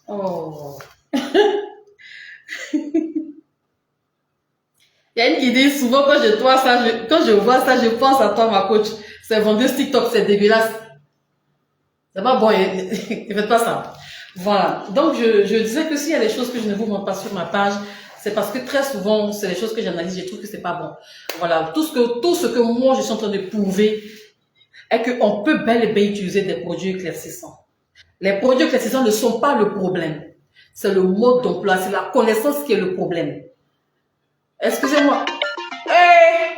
Oh. Il y a une qui dit souvent quand je vois ça, je pense à toi, ma coach. C'est vendeuse TikTok, c'est dégueulasse. C'est pas bon, ne faites pas ça. Voilà. Donc, je disais que s'il y a des choses que je ne vous montre pas sur ma page, c'est parce que très souvent, c'est des choses que j'analyse, je trouve que c'est pas bon. Voilà. Tout ce que moi, je suis en train de prouver est qu'on peut bel et bien utiliser des produits éclaircissants. Les produits éclaircissants ne sont pas le problème. C'est le mode d'emploi, c'est la connaissance qui est le problème. Excusez-moi. Hey!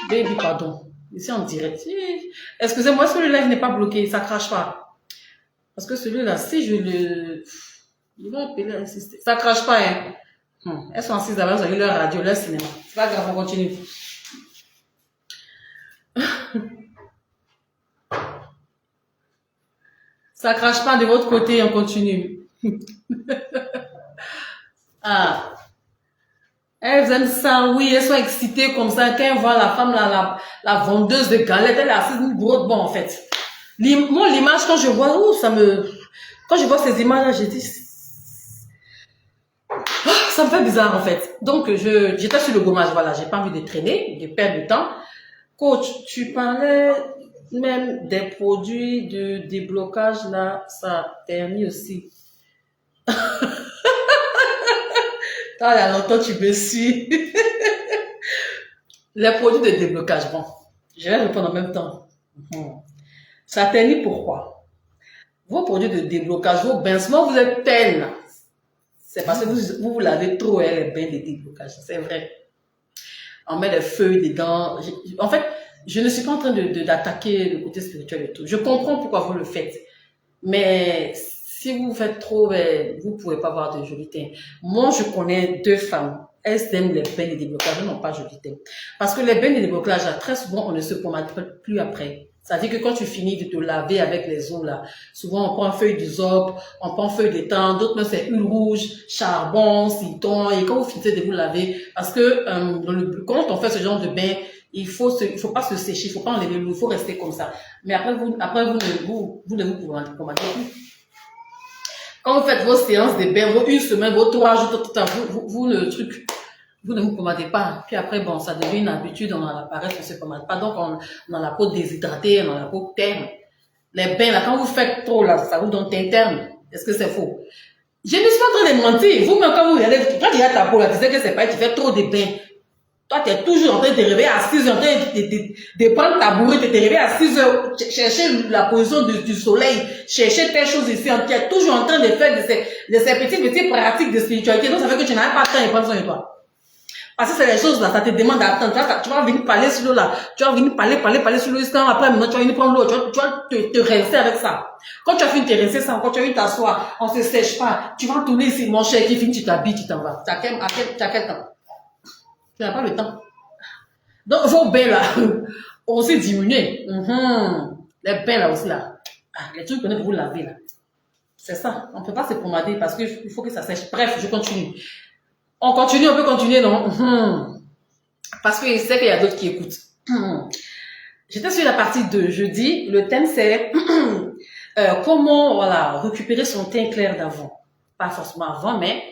Baby, pardon. Ici en direct. Excusez-moi, est-ce que le live n'est pas bloqué? Ça crache pas. Parce que celui-là, si je le... Il va appeler, insister. Ça crache pas, hein. Elles sont assises d'avant, vous avez leur radio, leur cinéma. C'est pas grave, on continue. Ça crache pas de votre côté, on continue. Ah. Elles aiment ça, oui, elles sont excitées comme ça. Quand elles voient la femme, la vendeuse de galettes, elle est assise une grosse bon en fait. Moi, l'image, quand je vois, quand je vois ces images-là, je dis, ça me fait bizarre en fait. Donc, j'étais sur le gommage, voilà, j'ai pas envie de traîner, de perdre du temps. Coach, tu parlais même des produits de déblocage, là, ça ternit aussi. Quand il y a longtemps, tu me suis. Les produits de déblocage, bon, je vais répondre en même temps. Ça ternit pourquoi? Vos produits de déblocage, vos bains, vous êtes tels. C'est parce que vous lavez trop les bains de déblocage, c'est vrai. On met les feuilles dedans. En fait, je ne suis pas en train d'attaquer le côté spirituel et tout. Je comprends pourquoi vous le faites. Mais si vous faites trop, vous ne pouvez pas avoir de joli teint. Moi, je connais 2 femmes. Elles aiment les bains de déblocage, elles n'ont pas joli teint. Parce que les bains de déblocage, là, très souvent, on ne se pommade plus après. C'est-à-dire que quand tu finis de te laver avec les eaux, là, souvent, on prend feuille d'hysope, on prend feuille de thym, d'autres, c'est huile rouge, charbon, citron, et quand vous finissez de vous laver, parce que quand on fait ce genre de bain, il faut pas se sécher, il faut pas enlever l'eau, il faut rester comme ça. Mais après, vous ne vous pommadez plus. Quand vous faites vos séances de bain, vos 1 semaine, vos 3 jours, tout le temps, vous ne vous pommadez pas. Puis après, bon, ça devient une habitude, on en a paresse, on ne se pommade pas. Donc, on a la peau déshydratée, on a la peau terne. Les bains, là, quand vous faites trop, là, ça vous donne teint terne. Est-ce que c'est faux? Je ne suis pas en train de mentir. Vous-même, quand vous regardez, quand il y a ta peau, là, tu sais que c'est pas, tu fais trop de bains. Toi, tu es toujours en train de te réveiller à 6 heures, en train de prendre ta bourrée, de te réveiller à 6 heures, chercher la position du soleil, chercher telle chose ici, tu es toujours en train de faire de ces petites pratiques de spiritualité. Donc, ça fait que tu n'as pas le temps de prendre soin de toi. Parce que c'est les choses là, ça te demande d'attendre. Tu vas venir parler sur l'eau là, tu vas venir parler sur l'eau, après maintenant tu vas venir prendre l'eau, tu vas te rincer avec ça. Quand tu as fini de te rincer ça, quand tu as fini de t'asseoir, on se sèche pas, tu vas tourner ici, mon cher, qui finit, tu t'habilles, tu t'en vas. Tu as quel temps? Tu n'as pas le temps. Donc vos bains là, on s'est diminué. Les bains là aussi là, les trucs qu'on a pour vous laver là. C'est ça, on ne peut pas se pommader parce qu'il faut que ça sèche. Bref, je continue. On continue, on peut continuer, non? Parce que je sais qu'il y a d'autres qui écoutent. J'étais sur la partie 2. Jeudi, le thème c'est comment voilà, récupérer son teint clair d'avant. Pas forcément avant, mais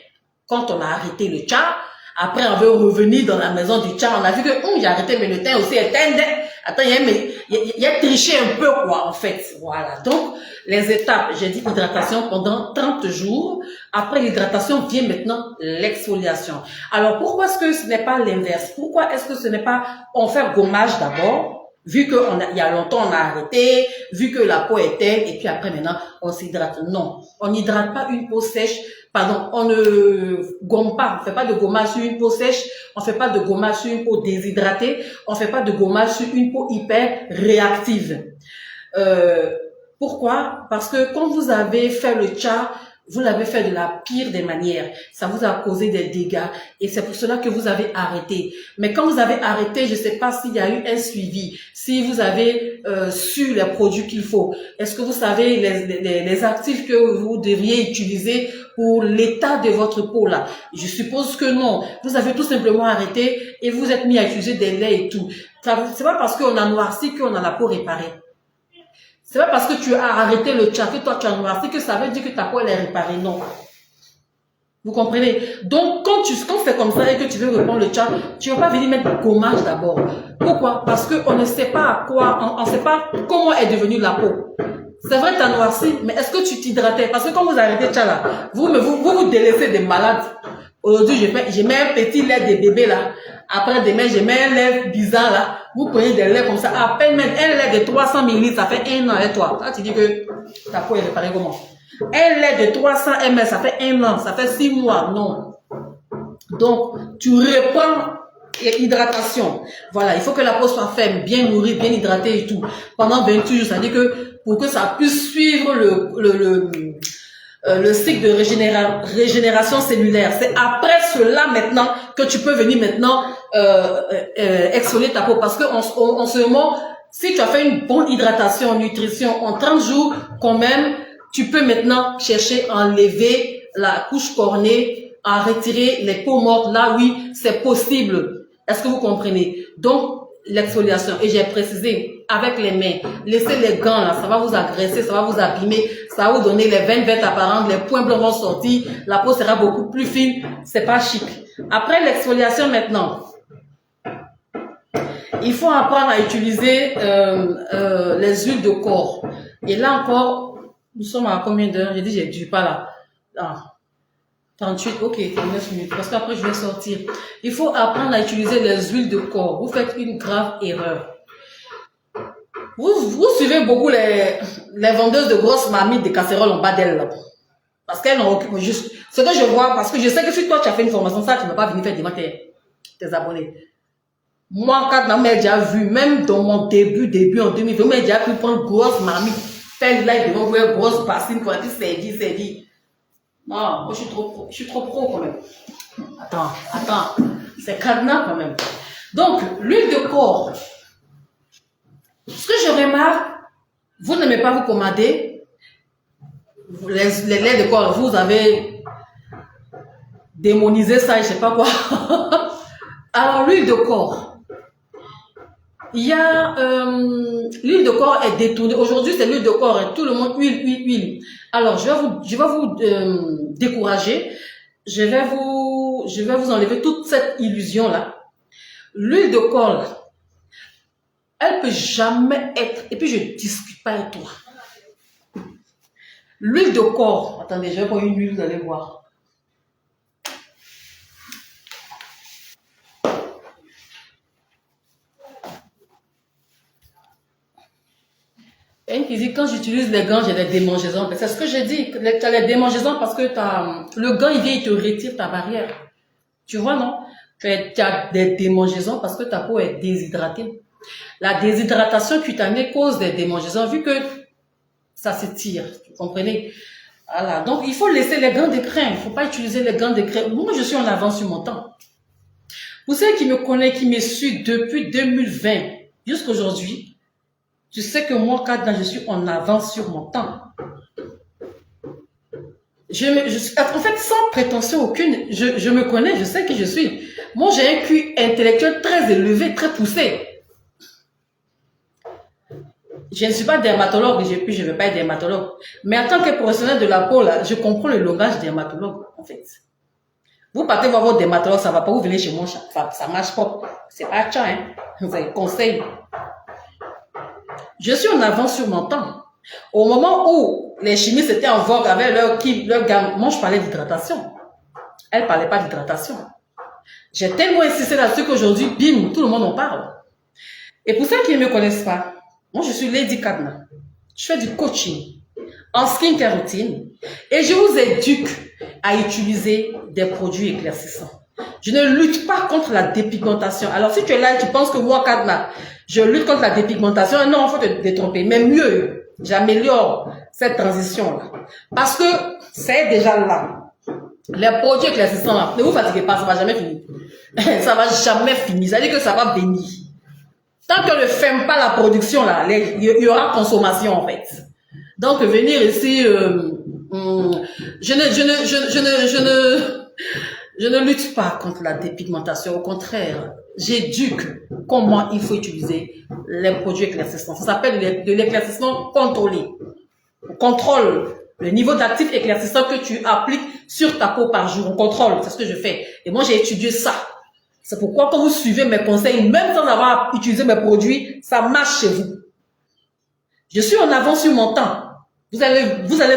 quand on a arrêté le tcha, après on veut revenir dans la maison du tcha, on a vu que j'ai arrêté, mais le teint aussi est teint. Attends, il y a triché un peu, quoi, en fait. Voilà. Donc, les étapes, j'ai dit hydratation pendant 30 jours. Après l'hydratation, vient maintenant l'exfoliation. Alors, pourquoi est-ce que ce n'est pas l'inverse? Pourquoi est-ce que ce n'est pas, on fait gommage d'abord, vu il y a longtemps on a arrêté, vu que la peau est telle, et puis après maintenant, on s'hydrate. Non. On n'hydrate pas une peau sèche. Pardon, on ne gomme pas, on fait pas de gommage sur une peau sèche, on fait pas de gommage sur une peau déshydratée, on fait pas de gommage sur une peau hyper réactive. Pourquoi? Parce que quand vous avez fait le tcha, vous l'avez fait de la pire des manières. Ça vous a causé des dégâts et c'est pour cela que vous avez arrêté. Mais quand vous avez arrêté, je ne sais pas s'il y a eu un suivi, si vous avez su les produits qu'il faut. Est-ce que vous savez les actifs que vous devriez utiliser pour l'état de votre peau là? Je suppose que non. Vous avez tout simplement arrêté et vous êtes mis à utiliser des laits et tout. C'est pas parce qu'on a noirci qu'on a la peau réparée. C'est pas parce que tu as arrêté le tcha que toi tu as noirci que ça veut dire que ta peau elle est réparée. Non. Vous comprenez? Donc quand c'est comme ça et que tu veux reprendre le tcha, tu ne vas pas venir mettre du gommage d'abord. Pourquoi? Parce qu'on ne sait pas à quoi, on ne sait pas comment est devenue la peau. C'est vrai que tu as noirci, mais est-ce que tu t'hydratais? Parce que quand vous arrêtez le tcha là, vous délaissez des malades. Aujourd'hui, je mets un petit lait de bébé là. Après demain, je mets un lait bizarre là. Vous prenez des laits comme ça. À peine même un lait de 300 ml, ça fait 1 an avec toi. Là, tu dis que ta peau est réparée comment? Un lait de 300 ml, ça fait 1 an. Ça fait 6 mois. Non. Donc, tu reprends hydratation. Voilà. Il faut que la peau soit ferme, bien nourrie, bien hydratée et tout. Pendant 28 jours, ça dit que pour que ça puisse suivre le cycle de régénération cellulaire. C'est après cela maintenant que tu peux venir maintenant exfolier ta peau. Parce que en ce moment, si tu as fait une bonne hydratation, nutrition en 30 jours, quand même, tu peux maintenant chercher à enlever la couche cornée, à retirer les peaux mortes. Là, oui, c'est possible. Est-ce que vous comprenez? Donc, l'exfoliation, et j'ai précisé avec les mains, laissez les gants là, ça va vous agresser, ça va vous abîmer, ça va vous donner les veines vertes apparentes, les points blancs vont sortir, la peau sera beaucoup plus fine, c'est pas chic. Après l'exfoliation maintenant, il faut apprendre à utiliser les huiles de corps. Et là encore, nous sommes à combien d'heures? J'ai dit j'ai dû pas là. Ah. 38, ok, 9 minutes, parce qu'après je vais sortir. Il faut apprendre à utiliser les huiles de corps. Vous faites une grave erreur. Vous suivez beaucoup les vendeuses de grosses marmites de casseroles en bas d'elles. Parce qu'elles n'en occupent juste. Ce que je vois, parce que je sais que si toi tu as fait une formation, ça tu ne vas pas venir faire devant tes abonnés. Moi, quand ma mère a déjà vu, même dans mon début en 2020, m'a déjà pu prendre grosse marmite. faire le live devant vous, une grosse bassine pour être servi. Non, moi je suis trop pro quand même. Attends, c'est cadenas quand même. Donc, l'huile de corps. Ce que je remarque, vous n'aimez pas vous commander. Les laits de corps, vous avez démonisé ça, je sais pas quoi. Alors, l'huile de corps. Il y a l'huile de corps est détournée. Aujourd'hui, c'est l'huile de corps. Hein. Tout le monde huile. Alors, je vais vous décourager. Je vais vous enlever toute cette illusion là. L'huile de corps, elle peut jamais être. Et puis je discute pas avec toi. L'huile de corps. Attendez, je vais prendre une huile, vous allez voir. Une physique, quand j'utilise les gants, j'ai des démangeaisons. C'est ce que j'ai dit. Tu as les démangeaisons parce que le gant, il vient, il te retire ta barrière. Tu vois, non? Tu as des démangeaisons parce que ta peau est déshydratée. La déshydratation cutanée cause des démangeaisons vu que ça s'étire. Vous comprenez? Voilà. Donc, il faut laisser les gants de crin. Il ne faut pas utiliser les gants de crin. Moi, je suis en avance sur mon temps. Pour ceux qui me connaissent, qui me suivent depuis 2020 jusqu'à aujourd'hui, tu sais que moi, Kadna, je suis en avance sur mon temps. En fait, sans prétention aucune, je me connais, je sais qui je suis. Moi, j'ai un QI intellectuel très élevé, très poussé. Je ne suis pas dermatologue, et puis je ne veux pas être dermatologue. Mais en tant que professionnel de la peau, là, je comprends le langage dermatologue, en fait. Vous partez voir votre dermatologue, ça ne va pas, vous venez chez moi, ça ne marche pas. C'est pas ça, hein. Vous avez conseil. Je suis en avance sur mon temps. Au moment où les chimistes étaient en vogue avec leur gamme, moi je parlais d'hydratation. Elle ne parlait pas d'hydratation. J'ai tellement insisté là-dessus qu'aujourd'hui, bim, tout le monde en parle. Et pour ceux qui ne me connaissent pas, moi je suis Lady Kadna. Je fais du coaching en skincare routine et je vous éduque à utiliser des produits éclaircissants. Je ne lutte pas contre la dépigmentation. Alors si tu es là et tu penses que moi, Kadna, je lutte contre la dépigmentation, non, il faut te détromper. Mais mieux, j'améliore cette transition-là. Parce que c'est déjà là. Les produits éclaircissants là, ne vous fatiguez pas, ça va jamais finir. Ça va jamais finir. Ça veut dire que ça va venir. Tant qu'on ne ferme pas la production là, il y aura consommation en fait. Donc venir ici, je ne lutte pas contre la dépigmentation. Au contraire, j'éduque comment il faut utiliser les produits éclaircissants. Ça s'appelle de l'éclaircissement contrôlé. On contrôle le niveau d'actif éclaircissant que tu appliques sur ta peau par jour. On contrôle, c'est ce que je fais. Et moi, j'ai étudié ça. C'est pourquoi quand vous suivez mes conseils, même sans avoir utilisé mes produits, ça marche chez vous. Je suis en avance sur mon temps. Vous allez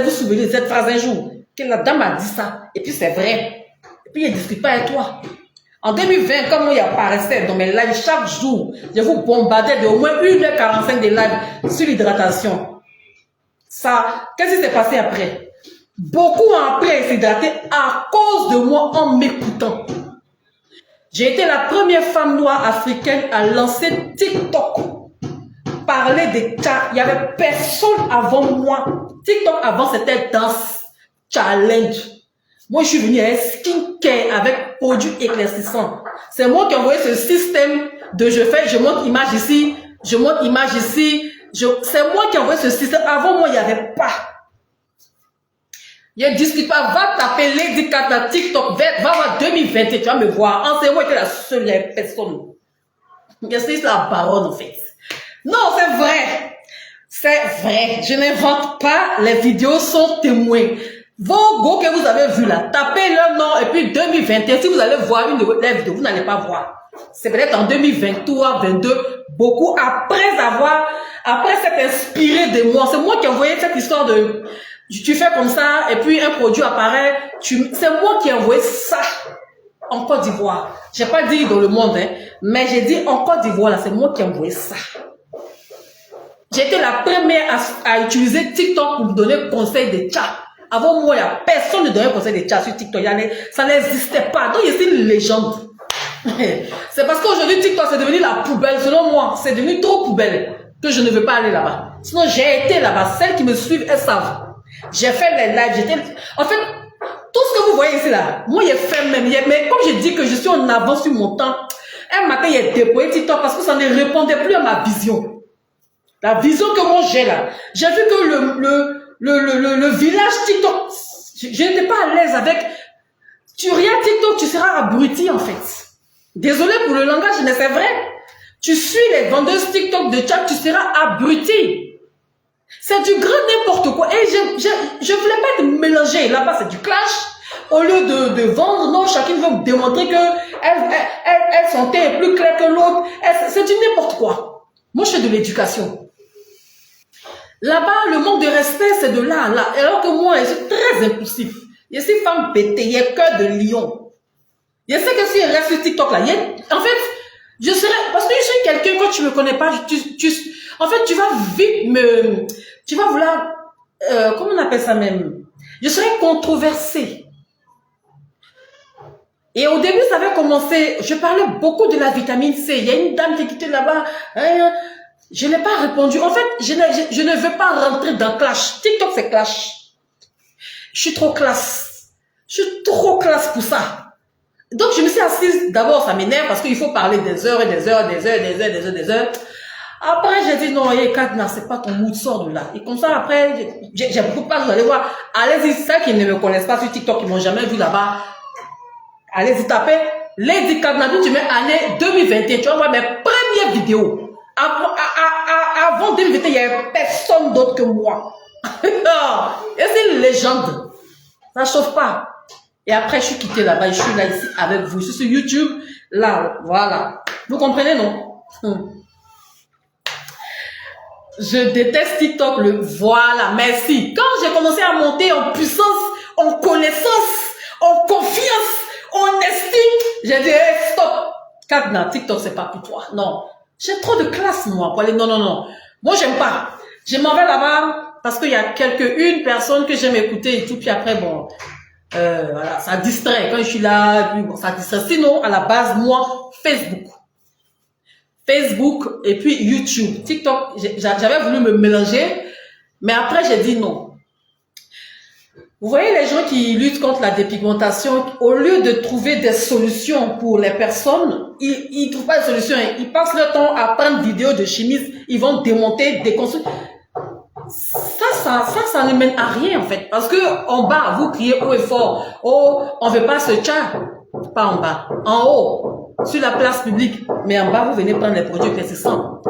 vous souvenir de cette phrase un jour. Que la dame a dit ça. Et puis c'est vrai. Et puis, il ne discute pas avec toi. En 2020, comme moi, il apparaissait dans mes lives chaque jour, je vous bombardais de au moins 1h45 de live sur l'hydratation. Ça, qu'est-ce qui s'est passé après? Beaucoup ont appris à s'hydrater à cause de moi en m'écoutant. J'ai été la première femme noire africaine à lancer TikTok. Parler des chats. Il n'y avait personne avant moi. TikTok avant, c'était Dance Challenge. Moi, je suis venue à un skincare avec produits éclaircissants. C'est moi qui ai envoyé ce système de je montre image ici, je montre image ici. C'est moi qui ai envoyé ce système. Avant moi, il n'y avait pas. Je ne discute pas. Va taper Lady Kadna TikTok. Va voir 2021. Tu vas me voir. En ce moment, j'étais la seule personne. C'est la baronne, en fait. Non, c'est vrai. C'est vrai. Je n'invente pas. Les vidéos sont témoins. Vos go que vous avez vu là, tapez leur nom et puis 2021, si vous allez voir une de vos vidéos, vous n'allez pas voir. C'est peut-être en 2023, 2022, beaucoup après s'être inspiré de moi. C'est moi qui ai envoyé cette histoire de, tu fais comme ça et puis un produit apparaît. C'est moi qui ai envoyé ça en Côte d'Ivoire. J'ai pas dit dans le monde, hein, mais j'ai dit en Côte d'Ivoire là, c'est moi qui ai envoyé ça. J'ai été la première à utiliser TikTok pour vous donner conseil de chat. Avant moi, il n'y a personne ne donnait conseil de chat sur TikTok. Ça n'existait pas. Donc, c'est une légende. C'est parce qu'aujourd'hui, TikTok, c'est devenu la poubelle. Selon moi, c'est devenu trop poubelle que je ne veux pas aller là-bas. Sinon, j'ai été là-bas. Celles qui me suivent, elles savent. J'ai fait les lives. En fait, tout ce que vous voyez ici, là, moi, j'ai fait même. Mais comme je dis que je suis en avance sur mon temps, un matin, j'ai déployé TikTok parce que ça ne répondait plus à ma vision. La vision que moi j'ai là. J'ai vu que le village TikTok, je n'étais pas à l'aise avec. Tu regardes TikTok, tu seras abruti en fait. Désolé pour le langage, mais c'est vrai. Tu suis les vendeuses TikTok de chat, tu seras abruti. C'est du grand n'importe quoi. Et je voulais pas être mélangé. Là-bas, c'est du clash. Au lieu de vendre, non, chacun veut me démontrer que son thé est plus clair que l'autre. C'est du n'importe quoi. Moi, je fais de l'éducation. Là-bas, le manque de respect, c'est de là, là. Alors que moi, je suis très impulsif. Je suis femme bêtée, il y a cœur de lion. Je sais que si je reste sur TikTok là, en fait, je serais, parce que je suis quelqu'un, quand tu me connais pas, en fait, tu vas vite tu vas vouloir, comment on appelle ça même? Je serais controversée. Et au début, ça avait commencé, je parlais beaucoup de la vitamine C. Il y a une dame qui était là-bas, je n'ai pas répondu. En fait, je ne veux pas rentrer dans clash. TikTok, c'est clash. Je suis trop classe. Je suis trop classe pour ça. Donc, je me suis assise. D'abord, ça m'énerve parce qu'il faut parler des heures et des heures, des heures, des heures, des heures, des heures. Après, j'ai dit non, Kadna, c'est pas ton mood, sort de là. Et comme ça, après, j'ai beaucoup de pages, vous allez voir. Allez-y, ceux qui ne me connaissent pas sur TikTok, qui m'ont jamais vu là-bas. Allez-y, tapez Lady Kadna, tu mets année 2021. Tu vas voir mes premières vidéos. Avant 2021, il n'y avait personne d'autre que moi. Et c'est une légende. Ça ne chauffe pas. Et après, je suis quitté là-bas. Je suis là, ici, avec vous. Je suis sur YouTube. Là, voilà. Vous comprenez, non? Je déteste TikTok. Voilà, merci. Quand j'ai commencé à monter en puissance, en connaissance, en confiance, en estime, j'ai dit, hey, stop. Kadna, TikTok, c'est pas pour toi. Non. J'ai trop de classe, moi, pour aller, non, non, non. Moi, j'aime pas. Je m'en vais là-bas parce qu'il y a une personne que j'aime écouter et tout, puis après, bon, voilà, ça distrait. Quand je suis là, puis bon, ça distrait. Sinon, à la base, moi, Facebook et puis YouTube. TikTok, j'avais voulu me mélanger, mais après, j'ai dit non. Vous voyez les gens qui luttent contre la dépigmentation, au lieu de trouver des solutions pour les personnes, ils trouvent pas de solutions. Ils passent leur temps à prendre vidéos de chimistes, ils vont démonter, déconstruire. Ça ne mène à rien en fait. Parce que en bas, vous criez haut et fort. Oh, on veut pas ce chat. Pas en bas. En haut, sur la place publique. Mais en bas, vous venez prendre les produits persistants.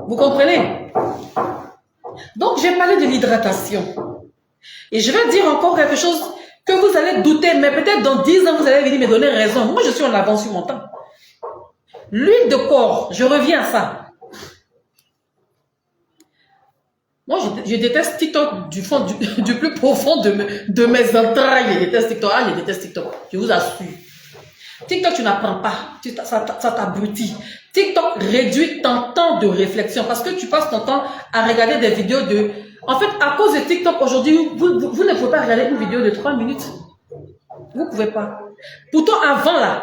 Vous comprenez? Donc, j'ai parlé de l'hydratation. Et je vais dire encore quelque chose que vous allez douter, mais peut-être dans 10 ans, vous allez venir me donner raison. Moi, je suis en avance sur mon temps. L'huile de corps, je reviens à ça. Moi, je déteste TikTok du fond, du plus profond de mes entrailles. Je déteste TikTok. Ah, je déteste TikTok. Je vous assure. TikTok, tu n'apprends pas. Ça t'abrutit. TikTok réduit ton temps de réflexion parce que tu passes ton temps à regarder des vidéos de... En fait, à cause de TikTok, aujourd'hui, vous ne pouvez pas regarder une vidéo de 3 minutes. Vous ne pouvez pas. Pourtant,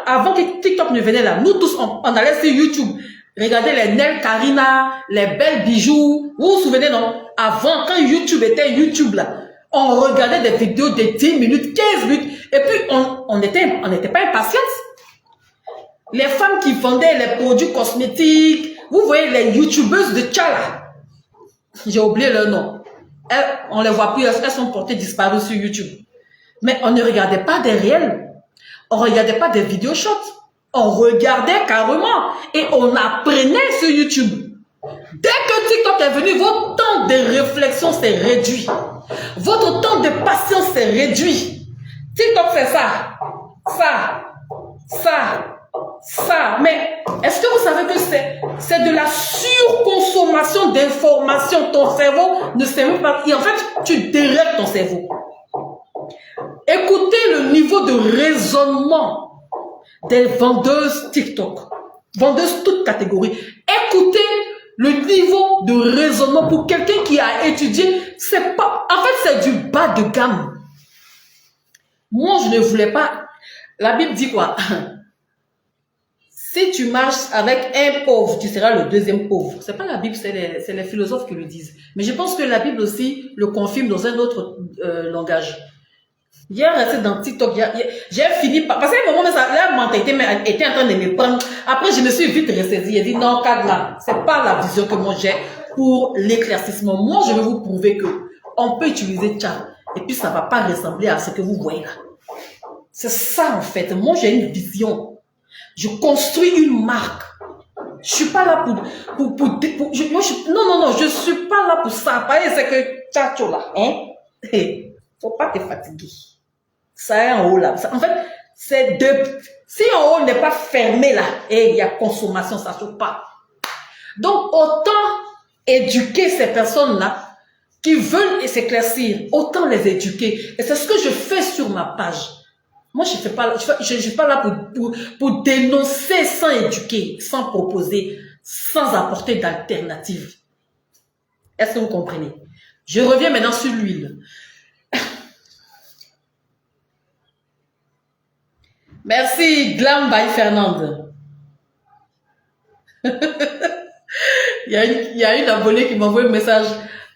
avant que TikTok ne venait là, nous tous, on allait sur YouTube. Regardez les Nel Karina, les belles bijoux. Vous vous souvenez, non? Avant, quand YouTube était YouTube, là, on regardait des vidéos de 10 minutes, 15 minutes. Et puis, on n'était pas impatients. Les femmes qui vendaient les produits cosmétiques, vous voyez les YouTubeuses de Tchala. J'ai oublié leur nom. On ne les voit plus, elles sont portées disparues sur YouTube. Mais on ne regardait pas des réels. On ne regardait pas des vidéos shorts. On regardait carrément. Et on apprenait sur YouTube. Dès que TikTok est venu, votre temps de réflexion s'est réduit. Votre temps de patience s'est réduit. TikTok, c'est ça. Ça. Mais est-ce que vous savez que c'est de la surconsommation d'informations? Ton cerveau ne sait même pas. Et en fait, tu dérègles ton cerveau. Écoutez le niveau de raisonnement des vendeuses TikTok. Vendeuses toutes catégories. Écoutez le niveau de raisonnement pour quelqu'un qui a étudié. C'est pas. En fait, c'est du bas de gamme. Moi, je ne voulais pas. La Bible dit quoi? Si tu marches avec un pauvre, tu seras le deuxième pauvre. C'est pas la Bible, c'est les philosophes qui le disent. Mais je pense que la Bible aussi le confirme dans un autre langage. Hier, resté dans TikTok, j'ai fini par... Parce qu'à un moment, la mentalité était en train de me prendre. Après, je me suis vite ressaisie. J'ai dit, non, Kadna, c'est pas la vision que moi j'ai pour l'éclaircissement. Moi, je vais vous prouver que on peut utiliser chat. Et puis, ça va pas ressembler à ce que vous voyez là. C'est ça, en fait. Moi, j'ai une vision. Je construis une marque. Je suis pas là non, je suis pas là pour ça. C'est que tchatcho là, hein? Faut pas te fatiguer. Ça est en haut là. En fait, c'est si en haut n'est pas fermé là, et il y a consommation, ça ne saute pas. Donc, autant éduquer ces personnes-là qui veulent s'éclaircir, autant les éduquer. Et c'est ce que je fais sur ma page. Moi, je ne suis pas là pour dénoncer sans éduquer, sans proposer, sans apporter d'alternative. Est-ce que vous comprenez? Je reviens maintenant sur l'huile. Merci, Glam by Fernande. il y a une abonnée qui m'a envoyé un message.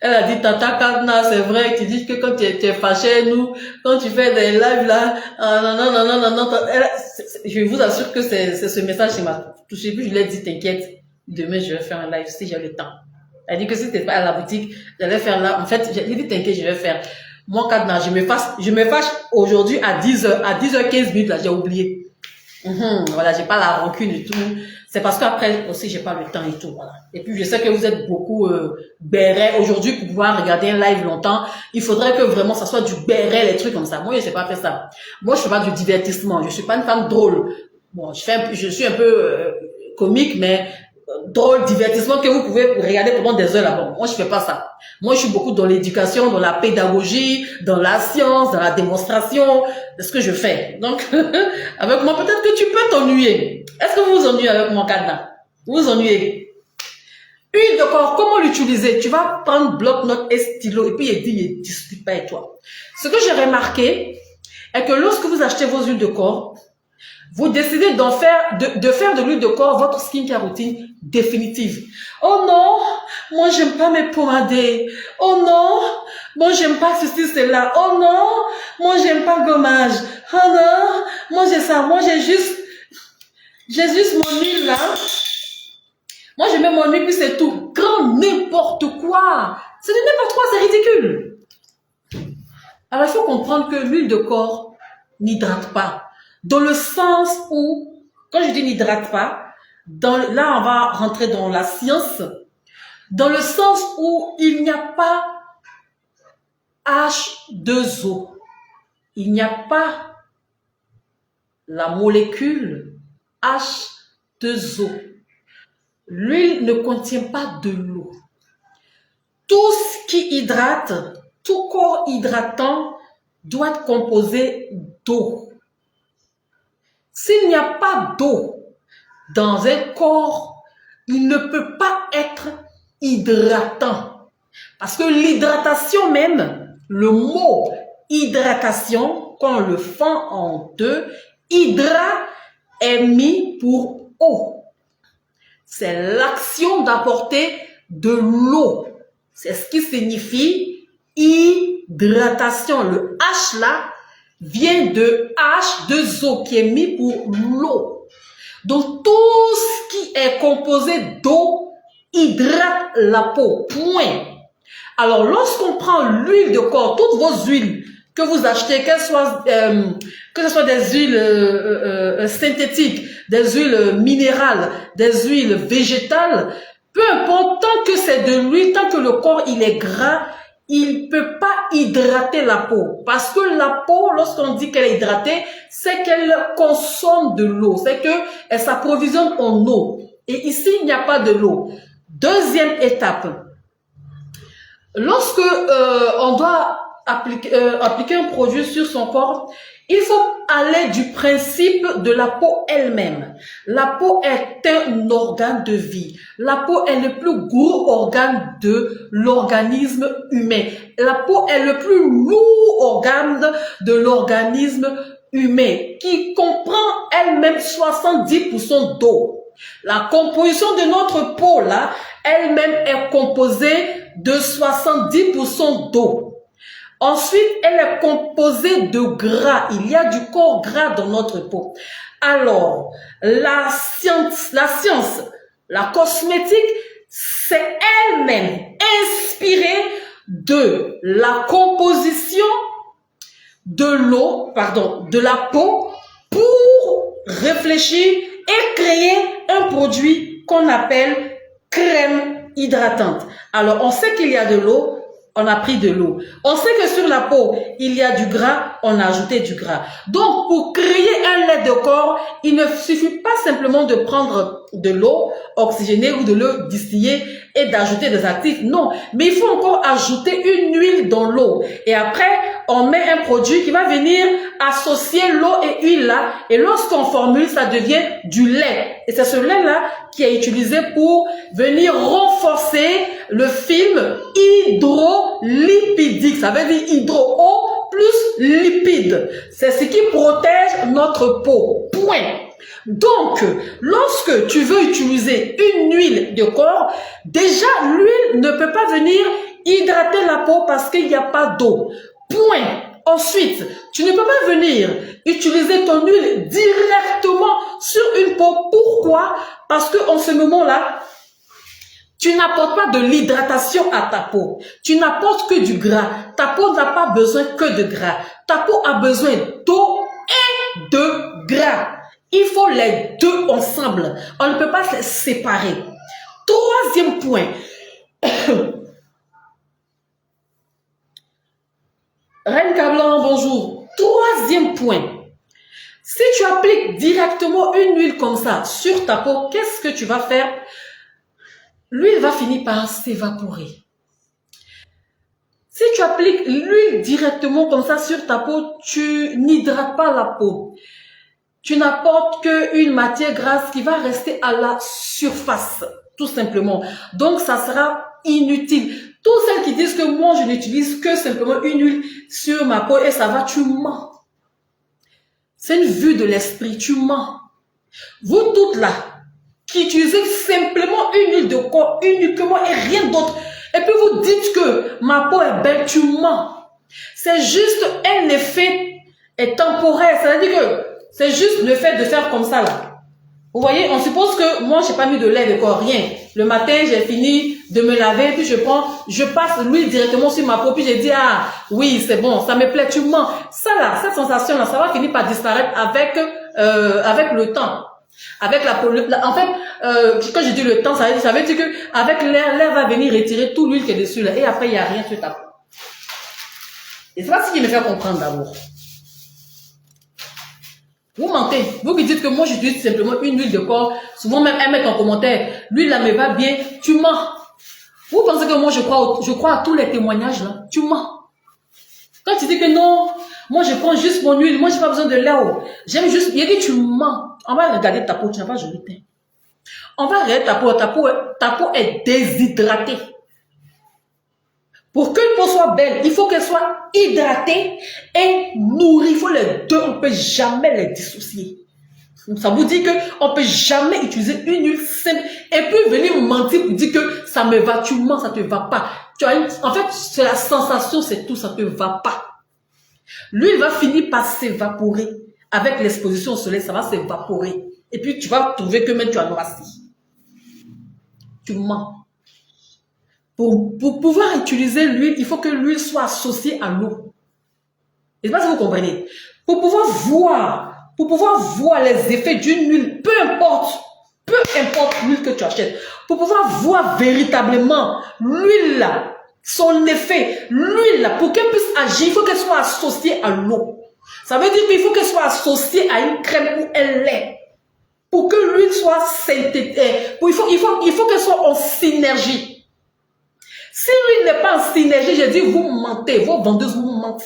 Elle a dit, Tata Kadna, c'est vrai, tu dis que quand tu es fâché, nous, quand tu fais des lives là, non. Je vous assure que c'est ce message qui m'a touché. Puis je lui ai dit, t'inquiète, demain je vais faire un live si j'ai le temps. Elle dit que si t'es pas à la boutique, j'allais faire là. En fait, j'ai dit, t'inquiète, je vais faire. Moi, Kadna, je me fâche aujourd'hui à 10h15 minutes, là, j'ai oublié. Voilà, j'ai pas la rancune et tout. C'est parce qu'après aussi, j'ai pas le temps et tout, voilà. Et puis, je sais que vous êtes beaucoup bérets. Aujourd'hui, pour pouvoir regarder un live longtemps, il faudrait que vraiment ça soit du béret, les trucs comme ça. Moi, je sais pas faire ça. Moi, je fais pas du divertissement. Je suis pas une femme drôle. Bon, je suis un peu comique, mais drôle, divertissement que vous pouvez regarder pendant des heures là-bas. Moi, je fais pas ça. Moi, je suis beaucoup dans l'éducation, dans la pédagogie, dans la science, dans la démonstration de ce que je fais. Donc, avec moi, peut-être que tu peux t'ennuyer. Est-ce que vous vous ennuyez avec mon cadenas? Vous vous ennuyez? Huile de corps, comment l'utiliser? Tu vas prendre bloc-notes et stylo et puis il discute pas avec toi. Ce que j'ai remarqué est que lorsque vous achetez vos huiles de corps, vous décidez de faire de l'huile de corps votre skincare routine définitive. Oh non, moi j'aime pas mes pomadés. Oh non, moi j'aime pas ceci, cela. Oh non, moi j'aime pas gommage. Oh non, moi j'ai ça. Moi j'ai juste mon huile là. Moi je mets mon huile puis c'est tout. Grand n'importe quoi. C'est de n'importe quoi, c'est ridicule. Alors il faut comprendre que l'huile de corps n'hydrate pas. Dans le sens où, quand je dis n'hydrate pas, là on va rentrer dans la science, dans le sens où il n'y a pas H2O. Il n'y a pas la molécule H2O. L'huile ne contient pas de l'eau. Tout ce qui hydrate, tout corps hydratant doit être composé d'eau. S'il n'y a pas d'eau dans un corps, il ne peut pas être hydratant. Parce que l'hydratation même, le mot hydratation, quand on le fend en deux, hydra est mis pour eau. C'est l'action d'apporter de l'eau. C'est ce qui signifie hydratation. Le H là vient de H2O qui est mis pour l'eau. Donc tout ce qui est composé d'eau hydrate la peau. Point. Alors lorsqu'on prend l'huile de corps, toutes vos huiles que vous achetez, que ce soit des huiles synthétiques, des huiles minérales, des huiles végétales, peu importe, tant que c'est de l'huile, tant que le corps il est gras, il peut pas hydrater la peau. Parce que la peau, lorsqu'on dit qu'elle est hydratée, c'est qu'elle consomme de l'eau. C'est qu'elle s'approvisionne en eau. Et ici, il n'y a pas de l'eau. Deuxième étape. Lorsque on doit appliquer un produit sur son corps, il faut aller du principe de la peau elle-même. La peau est un organe de vie. La peau est le plus gros organe de l'organisme humain. La peau est le plus lourd organe de l'organisme humain qui comprend elle-même 70% d'eau. La composition de notre peau, là, elle-même est composée de 70% d'eau. Ensuite, elle est composée de gras. Il y a du corps gras dans notre peau. Alors, la science, la cosmétique, c'est elle-même inspirée de la composition de l'eau, pardon, de la peau pour réfléchir et créer un produit qu'on appelle crème hydratante. Alors, on sait qu'il y a de l'eau, on a pris de l'eau. On sait que sur la peau, il y a du gras, on a ajouté du gras. Donc, pour créer un lait de corps, il ne suffit pas simplement de prendre de l'eau oxygénée ou de l'eau distillée et d'ajouter des actifs. Non, mais il faut encore ajouter une huile dans l'eau. Et après, on met un produit qui va venir associer l'eau et huile là. Et lorsqu'on formule, ça devient du lait. Et c'est ce lait-là qui est utilisé pour venir renforcer le film hydrolipidique. Ça veut dire hydro-eau plus lipide. C'est ce qui protège notre peau. Point. Donc, lorsque tu veux utiliser une huile de corps, déjà l'huile ne peut pas venir hydrater la peau parce qu'il n'y a pas d'eau. Point. Ensuite, tu ne peux pas venir utiliser ton huile directement sur une peau. Pourquoi? Parce qu'en ce moment-là, tu n'apportes pas de l'hydratation à ta peau. Tu n'apportes que du gras. Ta peau n'a pas besoin que de gras. Ta peau a besoin d'eau et de gras. Il faut les deux ensemble. On ne peut pas les séparer. Troisième point. Reine Cablan, bonjour. Troisième point. Si tu appliques directement une huile comme ça sur ta peau, qu'est-ce que tu vas faire? L'huile va finir par s'évaporer. Si tu appliques l'huile directement comme ça sur ta peau, tu n'hydrates pas la peau. Tu n'apportes qu'une matière grasse qui va rester à la surface, tout simplement. Donc, ça sera inutile. Tous celles qui disent que moi, je n'utilise que simplement une huile sur ma peau et ça va, tu mens. C'est une vue de l'esprit, tu mens. Vous toutes là, qui utilisez simplement une huile de corps, uniquement et rien d'autre, et puis vous dites que ma peau est belle, tu mens. C'est juste un effet temporaire, c'est-à-dire que c'est juste le fait de faire comme ça là. Vous voyez, on suppose que moi, j'ai pas mis de lait de corps, rien. Le matin, j'ai fini de me laver, puis je passe l'huile directement sur ma peau, puis j'ai dit, ah, oui, c'est bon, ça me plaît, tu mens. Ça là, cette sensation là, ça va finir par disparaître avec le temps. Avec la peau, en fait, quand je dis le temps, ça veut dire que avec l'air va venir retirer toute l'huile qui est dessus là, et après, il n'y a rien sur ta peau. Et c'est ça ce qui me fait comprendre d'abord. Vous mentez. Vous qui dites que moi j'utilise simplement une huile de corps, souvent même elles mettent en commentaire, l'huile là me va bien, tu mens. Vous pensez que moi je crois à tous les témoignages là, tu mens. Quand tu dis que non, moi je prends juste mon huile, moi j'ai pas besoin de lait, j'aime juste, il dit tu mens. On va regarder ta peau, tu n'as pas joli teint. On va regarder ta peau est déshydratée. Pour qu'une peau soit belle, il faut qu'elle soit hydratée et nourrie. Il faut les deux, on ne peut jamais les dissocier. Ça vous dit qu'on ne peut jamais utiliser une huile simple et puis venir mentir pour dire que ça me va, tu mens, ça ne te va pas. En fait, c'est la sensation, c'est tout, ça ne te va pas. L'huile va finir par s'évaporer. Avec l'exposition au soleil, ça va s'évaporer. Et puis tu vas trouver que même tu as noirci. Tu mens. Pour pouvoir utiliser l'huile, il faut que l'huile soit associée à l'eau. Je ne sais pas si vous comprenez. Pour pouvoir voir les effets d'une huile, peu importe l'huile que tu achètes, pour pouvoir voir véritablement l'huile là, son effet, l'huile là, pour qu'elle puisse agir, il faut qu'elle soit associée à l'eau. Ça veut dire qu'il faut qu'elle soit associée à une crème où elle l'est. Pour que l'huile soit synthétique, il faut qu'elle soit en synergie. Si l'huile n'est pas en synergie, j'ai dit, vous mentez, vos vendeuses vous mentent.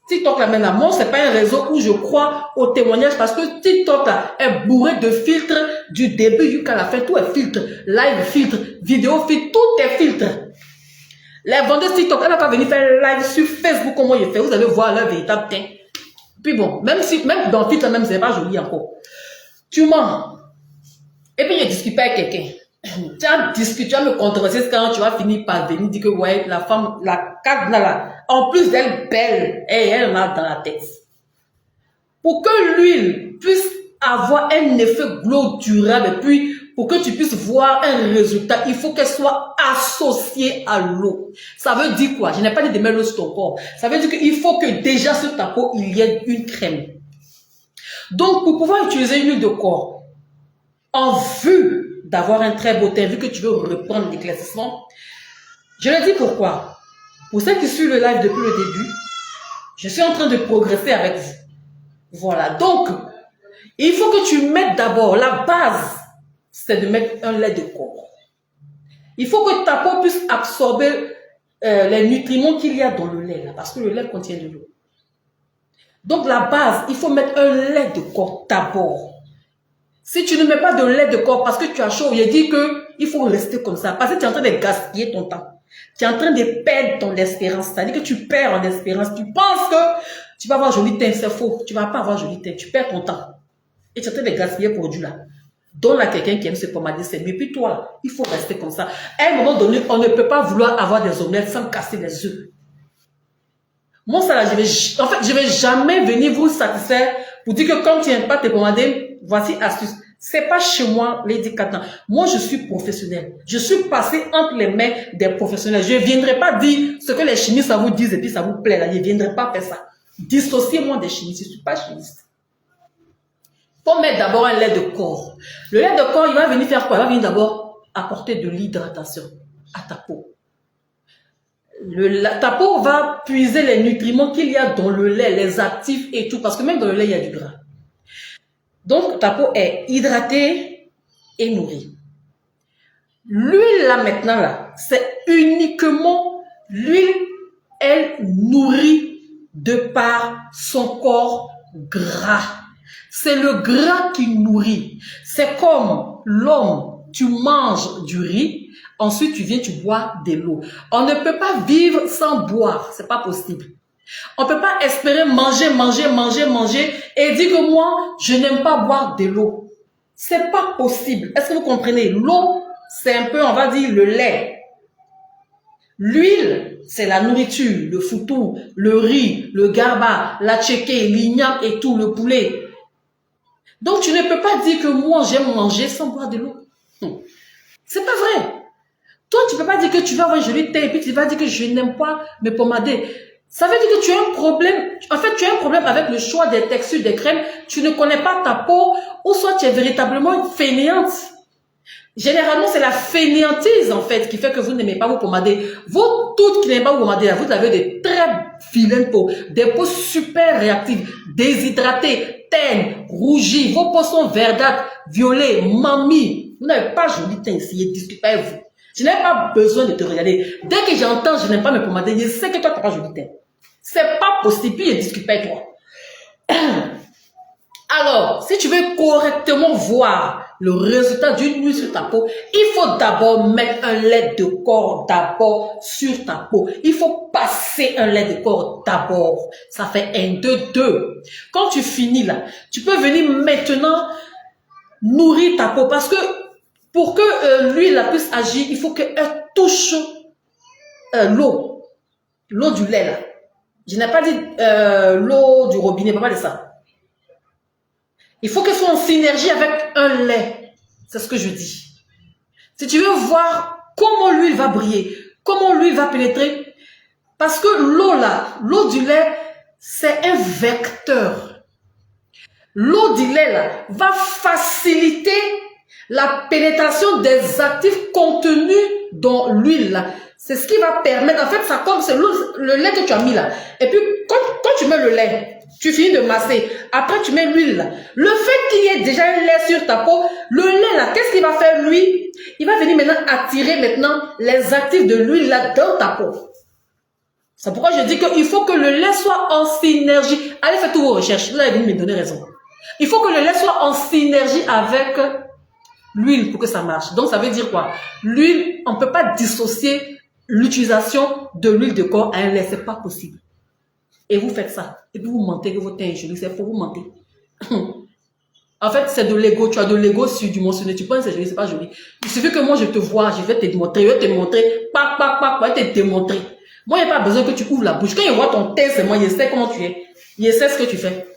TikTok là maintenant, c'est pas un réseau où je crois au témoignage parce que TikTok là est bourré de filtres du début jusqu'à la fin. Tout est filtre, live filtre, vidéo filtre, tout est filtre. Les vendeuses TikTok, elle va pas venir faire live sur Facebook comme moi je fais. Vous allez voir leur véritable teint. Puis bon, même dans le titre, même, c'est pas joli encore. Tu mens. Et puis, je discute avec quelqu'un. Tu vas me controverser quand tu vas finir par venir dire que, ouais, la femme, la carte là, en plus d'elle belle, et elle en a dans la tête. Pour que l'huile puisse avoir un effet glow durable, et puis, pour que tu puisses voir un résultat, il faut qu'elle soit associée à l'eau. Ça veut dire quoi? Je n'ai pas dit de mettre l'eau sur ton corps. Ça veut dire qu'il faut que déjà sur ta peau, il y ait une crème. Donc, pour pouvoir utiliser une huile de corps, en vue d'avoir un très beau teint, vu que tu veux reprendre l'éclaircissement, je le dis pourquoi. Pour ceux qui suivent le live depuis le début, je suis en train de progresser avec vous. Voilà. Donc, il faut que tu mettes d'abord la base, c'est de mettre un lait de corps. Il faut que ta peau puisse absorber les nutriments qu'il y a dans le lait, là, parce que le lait contient de l'eau. Donc, la base, il faut mettre un lait de corps d'abord. Si tu ne mets pas de lait de corps parce que tu as chaud, il dit qu'il faut rester comme ça. Parce que tu es en train de gaspiller ton temps. Tu es en train de perdre ton espérance. C'est-à-dire que tu perds en espérance. Tu penses que tu vas avoir joli teint. C'est faux. Tu ne vas pas avoir joli teint. Tu perds ton temps. Et tu es en train de gaspiller pour du là. Donne à quelqu'un qui aime se pomader, c'est mieux. Puis toi, il faut rester comme ça. À un moment donné, on ne peut pas vouloir avoir des omelettes sans casser les œufs. Moi, ça là, je vais jamais venir vous satisfaire pour dire que quand tu n'aimes pas te pomader, voici astuce. C'est pas chez moi, Lady Katan. Moi, je suis professionnelle. Je suis passée entre les mains des professionnels. Je ne viendrai pas dire ce que les chimistes ça vous disent et puis ça vous plaît là. Je ne viendrai pas faire ça. Dissociez-moi des chimistes. Je ne suis pas chimiste. Faut mettre d'abord un lait de corps. Le lait de corps, il va venir faire quoi? Il va venir d'abord apporter de l'hydratation à ta peau. Ta peau va puiser les nutriments qu'il y a dans le lait, les actifs et tout, parce que même dans le lait, il y a du gras. Donc, ta peau est hydratée et nourrie. L'huile, là, maintenant, là, c'est uniquement l'huile, elle nourrit de par son corps gras. C'est le gras qui nourrit. C'est comme l'homme, tu manges du riz, ensuite tu viens, tu bois de l'eau. On ne peut pas vivre sans boire, c'est pas possible. On peut pas espérer manger et dire que moi, je n'aime pas boire de l'eau. C'est pas possible. Est-ce que vous comprenez? L'eau, c'est un peu, on va dire, le lait. L'huile, c'est la nourriture, le foutou, le riz, le garba, la tchéké, l'igname et tout, le poulet. Donc, tu ne peux pas dire que moi, j'aime manger sans boire de l'eau. C'est pas vrai. Toi, tu peux pas dire que tu vas avoir un joli teint et puis tu vas dire que je n'aime pas me pomader. Ça veut dire que tu as un problème. En fait, tu as un problème avec le choix des textures des crèmes. Tu ne connais pas ta peau ou soit tu es véritablement fainéante. Généralement, c'est la fainéantise, en fait, qui fait que vous n'aimez pas vous pomader. Vous, toutes qui n'aimez pas vous pomader, vous avez des très vilaines peaux, des peaux super réactives, déshydratées, terne, rougies, vos peaux sont verdâtres, violets, mamie. Vous n'avez pas joli teint ici, je discute avec vous. Je n'ai pas besoin de te regarder. Dès que j'entends, je n'aime pas me pomader, je sais que toi, tu n'as pas joli teint. C'est pas possible, puis je discute avec toi. Alors, si tu veux correctement voir le résultat d'une huile sur ta peau, il faut d'abord mettre un lait de corps d'abord sur ta peau. Il faut passer un lait de corps d'abord. Ça fait 1, 2, 2. Quand tu finis là, tu peux venir maintenant nourrir ta peau parce que pour que l'huile puisse agir, il faut qu'elle touche l'eau. L'eau du lait là. Je n'ai pas dit l'eau du robinet, pas de ça. Il faut qu'elle soit en synergie avec un lait. C'est ce que je dis. Si tu veux voir comment l'huile va briller, comment l'huile va pénétrer, parce que l'eau là, l'eau du lait, c'est un vecteur. L'eau du lait là va faciliter la pénétration des actifs contenus dans l'huile là. C'est ce qui va permettre, en fait, ça comme c'est le lait que tu as mis là. Et puis, quand tu mets le lait, tu finis de masser. Après, tu mets l'huile là. Le fait qu'il y ait déjà un lait sur ta peau, le lait là, qu'est-ce qu'il va faire lui? Il va venir maintenant attirer maintenant les actifs de l'huile là dans ta peau. C'est pourquoi je dis qu'il faut que le lait soit en synergie. Allez faire toutes vos recherches. Vous allez venir me donner raison. Il faut que le lait soit en synergie avec l'huile pour que ça marche. Donc, ça veut dire quoi? L'huile, on ne peut pas dissocier l'utilisation de l'huile de corps à un lait. C'est pas possible. Et vous faites ça. Et puis vous mentez que votre teint est joli. C'est faux, vous mentez. En fait, c'est de l'ego. Tu as de l'ego surdimensionné. Tu penses que c'est joli, c'est pas joli. Il suffit que moi, je te vois, je vais te démontrer. Je vais te montrer. Pac, pac, pac, je vais te démontrer. Moi, il n'y a pas besoin que tu ouvres la bouche. Quand il voit ton teint, c'est moi, il sait comment tu es. Il sait ce que tu fais.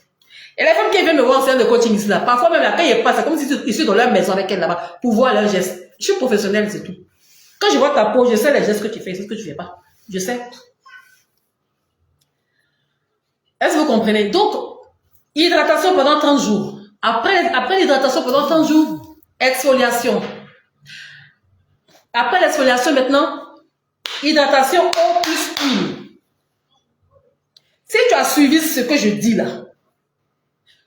Et les femmes qui viennent me voir en séance de coaching ici, là, parfois même là, quand ils passent, c'est comme si ils sont dans leur maison avec elles là-bas, pour voir leurs gestes. Je suis professionnelle, c'est tout. Quand je vois ta peau, je sais les gestes que tu fais, c'est ce que tu fais pas. Je sais. Est-ce que vous comprenez? Donc, hydratation pendant 30 jours. Après l'hydratation pendant 30 jours, exfoliation. Après l'exfoliation maintenant, hydratation eau plus huile. Si tu as suivi ce que je dis là,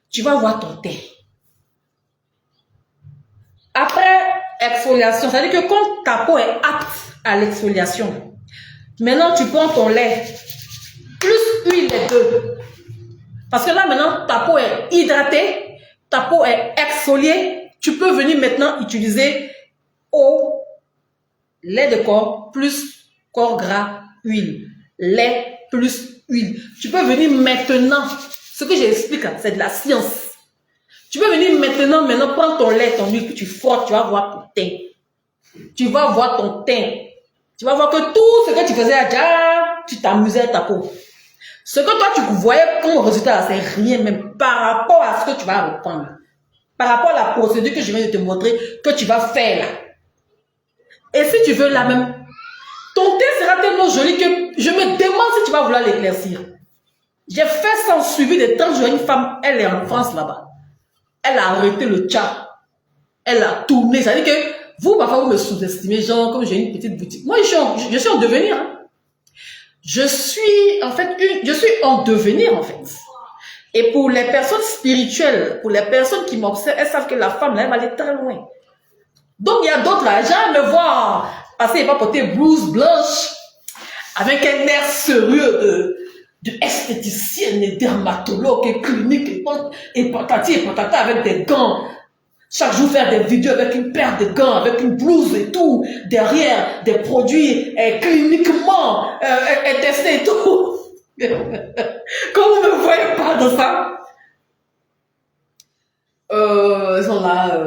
tu vas voir ton teint. Après exfoliation, ça veut dire que quand ta peau est apte à l'exfoliation, maintenant tu prends ton lait plus huile les deux. Parce que là maintenant ta peau est hydratée, ta peau est exfoliée, tu peux venir maintenant utiliser eau, lait de corps plus corps gras, huile. Lait plus huile. Tu peux venir maintenant, ce que j'explique là, c'est de la science. Tu peux venir maintenant prendre ton lait, ton huile, puis tu frottes, tu vas voir ton teint. Tu vas voir ton teint. Tu vas voir que tout ce que tu faisais déjà, tu t'amusais à ta peau. Ce que toi tu voyais comme résultat, c'est rien même par rapport à ce que tu vas reprendre. Par rapport à la procédure que je viens de te montrer, que tu vas faire là. Et si tu veux la même, ton teint sera tellement joli que je me demande si tu vas vouloir l'éclaircir. J'ai fait ça en suivi de 30 jours. Une femme, elle est en France là-bas. Elle a arrêté le chat. Elle a tourné. Ça veut dire que vous, parfois, vous me sous-estimez, genre, comme j'ai une petite boutique. Moi, je suis en devenir. Hein. Je suis en devenir, en fait. Et pour les personnes spirituelles, pour les personnes qui m'observent, elles savent que la femme, là, elle va aller très loin. Donc, il y a d'autres là, j'aime me voir passer, il va porter blouse blanche, avec un air sérieux de esthéticienne et dermatologue et clinique et patati et patata avec des gants. Chaque jour faire des vidéos avec une paire de gants, avec une blouse et tout, derrière des produits cliniquement testés et tout. Quand vous ne voyez pas de ça, ils sont là,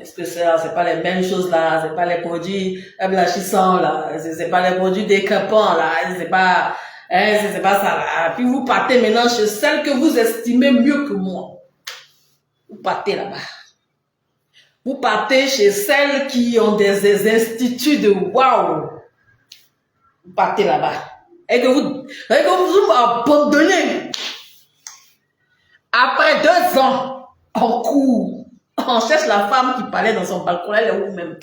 est-ce que c'est pas les mêmes choses là, c'est pas les produits blanchissants là, c'est pas les produits décapants là, c'est pas ça là. Puis vous partez maintenant chez celles que vous estimez mieux que moi. Vous partez là-bas. Vous partez chez celles qui ont des instituts de waouh. Vous partez là-bas. Et que vous abandonnez. Après 2 ans, en cours, on cherche la femme qui parlait dans son balcon, elle est où même?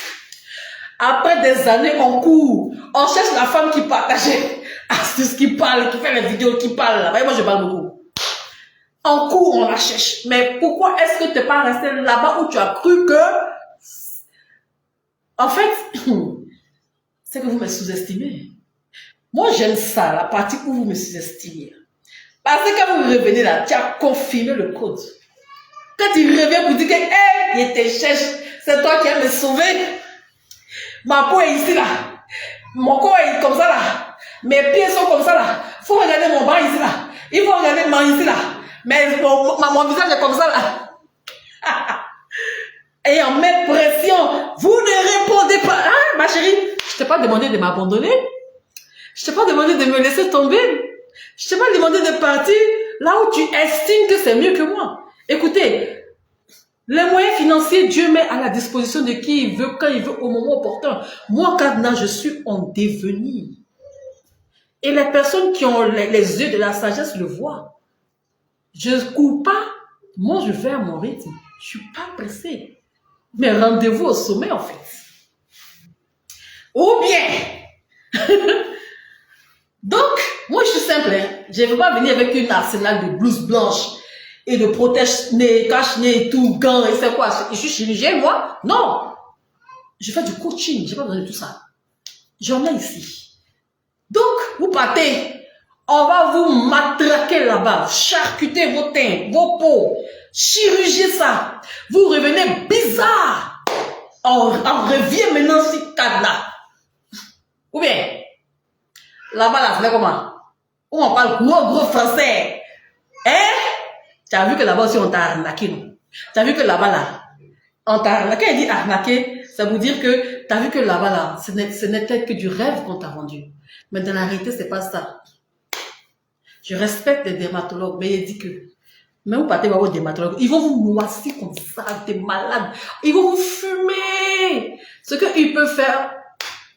Après des années en cours, on cherche la femme qui partageait astuces, qui parle, qui fait les vidéos, qui parle là-bas. Et moi, je parle beaucoup. En cours, on la cherche. Mais pourquoi est-ce que tu n'es pas resté là-bas où tu as cru que... En fait, c'est que vous me sous-estimez. Moi, j'aime ça, la partie où vous me sous-estimez. Parce que quand vous revenez là, tu as confirmé le code. Quand il revient pour dire que, hey, il te cherche, c'est toi qui as me sauver. Ma peau est ici là. Mon corps est comme ça là. Mes pieds sont comme ça là. Il faut regarder mon bras ici là. Il faut regarder mon ici là. Mais mon visage est comme ça là. Et en met pression. Vous ne répondez pas. Ah, ma chérie, je t'ai pas demandé de m'abandonner. Je t'ai pas demandé de me laisser tomber. Je t'ai pas demandé de partir là où tu estimes que c'est mieux que moi. Écoutez, les moyens financiers, Dieu met à la disposition de qui il veut, quand il veut, au moment opportun. Moi, Kadna, je suis en devenir. Et les personnes qui ont les yeux de la sagesse le voient. Je ne cours pas. Moi, je vais à mon rythme. Je suis pas pressée. Mais rendez-vous au sommet, en fait. Ou bien... Donc, moi, je suis simple. Hein. Je ne veux pas venir avec une arsenal de blouses blanches et de protège-nez, cache-nez et tout, gants et c'est quoi. Je suis chirurgien, moi? Non. Je fais du coaching. Je n'ai pas besoin de tout ça. J'en ai ici. Donc, vous partez. On va vous matraquer là-bas. Charcuter vos teints, vos peaux. Chirurgier ça. Vous revenez bizarre. On revient maintenant sur Kadna. Ou bien, là-bas, là, c'est comment? où on parle gros français. Hein? Tu as vu que là-bas aussi on t'a arnaqué, non? Tu as vu que là-bas, là, on t'a arnaqué. Quand il dit arnaqué, ça veut dire que tu as vu que là-bas, là, ce n'était que du rêve qu'on t'a vendu. Mais dans la réalité, c'est pas ça. Je respecte les dermatologues, mais il dit que même vous partez voir vos dermatologues, ils vont vous noisir comme ça, des malades. Ils vont vous fumer. Ce qu'ils peuvent faire,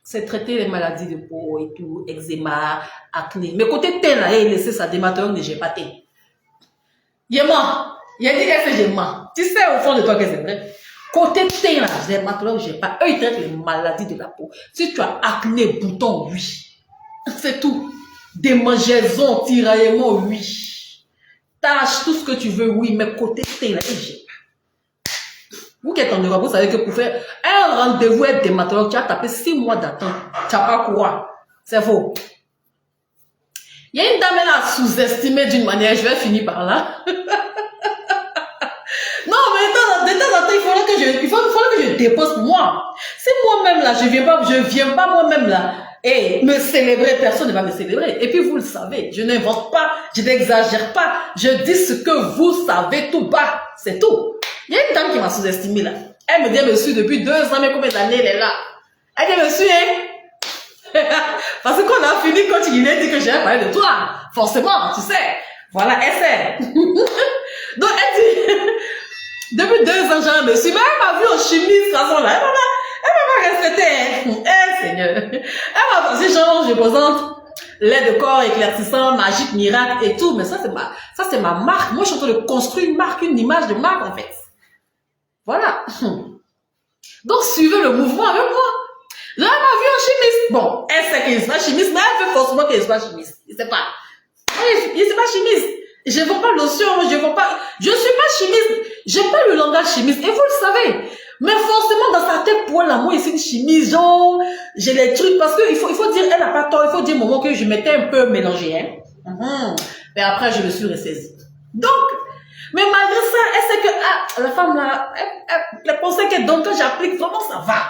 c'est traiter les maladies de peau et tout, eczéma, acné. Mais côté teint, là, il a laissé sa dermatologue ne gère pas teint. Il ment. Il a dit que je mens. Tu sais au fond de toi que c'est vrai. Côté teint, là, les dermatologues ne gèrent pas. Eux, ils traitent les maladies de la peau. Si tu as acné, bouton, oui. C'est tout. Démangeaisons, tiraillements, oui. Tâche, tout ce que tu veux, oui. Mais côté teint, là, ils ne gèrent pas. Vous qui êtes en Europe, vous savez que pour faire un rendez-vous avec des dermatologue, tu as tapé 6 mois d'attente. Tu n'as pas quoi. C'est faux. Il y a une dame là sous-estimée d'une manière, je vais finir par là. Non, mais de temps en temps, il faudrait que je dépose moi. Si moi-même là, je viens pas moi-même là, et me célébrer, personne ne va me célébrer. Et puis vous le savez, je n'invente pas, je n'exagère pas, je dis ce que vous savez tout bas, c'est tout. Il y a une dame qui m'a sous-estimée là. Elle me dit, monsieur, depuis 2 ans, mais combien d'années elle est là? Elle dit, monsieur, hein? Parce qu'on a fini quand il a dit que j'avais parlé de toi. Forcément, tu sais. Voilà, elle sait. Donc, elle dit, depuis 2 ans, j'ai un monsieur, mais elle m'a vu en chimiste, façon là. Elle m'a pas respecté. Eh, Seigneur. Elle m'a pensé, genre, je présente lait de corps éclaircissant, magique, miracle et tout. Mais ça, c'est ma marque. Moi, je suis en train de construire une marque, une image de marque, en fait. Voilà. Donc, suivez le mouvement avec moi. Là, elle m'a vu en chimiste. Bon, elle sait qu'il n'est pas chimiste, mais elle veut forcément qu'il n'est pas chimiste. Il ne sait pas. Il n'est pas chimiste. Je ne vends pas lotion, je ne suis pas chimiste. J'aime pas le langage chimiste. Et vous le savez. Mais forcément, dans sa tête, pour elle, moi, ici, une chimiste, genre, j'ai les trucs, parce qu'il faut dire, elle n'a pas tort, il faut dire au moment que je m'étais un peu mélangée, hein. Mais après, je me suis ressaisie. Donc, mais malgré ça, elle sait que, ah, la femme là, les conseils qu'elle donne, quand j'applique, vraiment, ça va.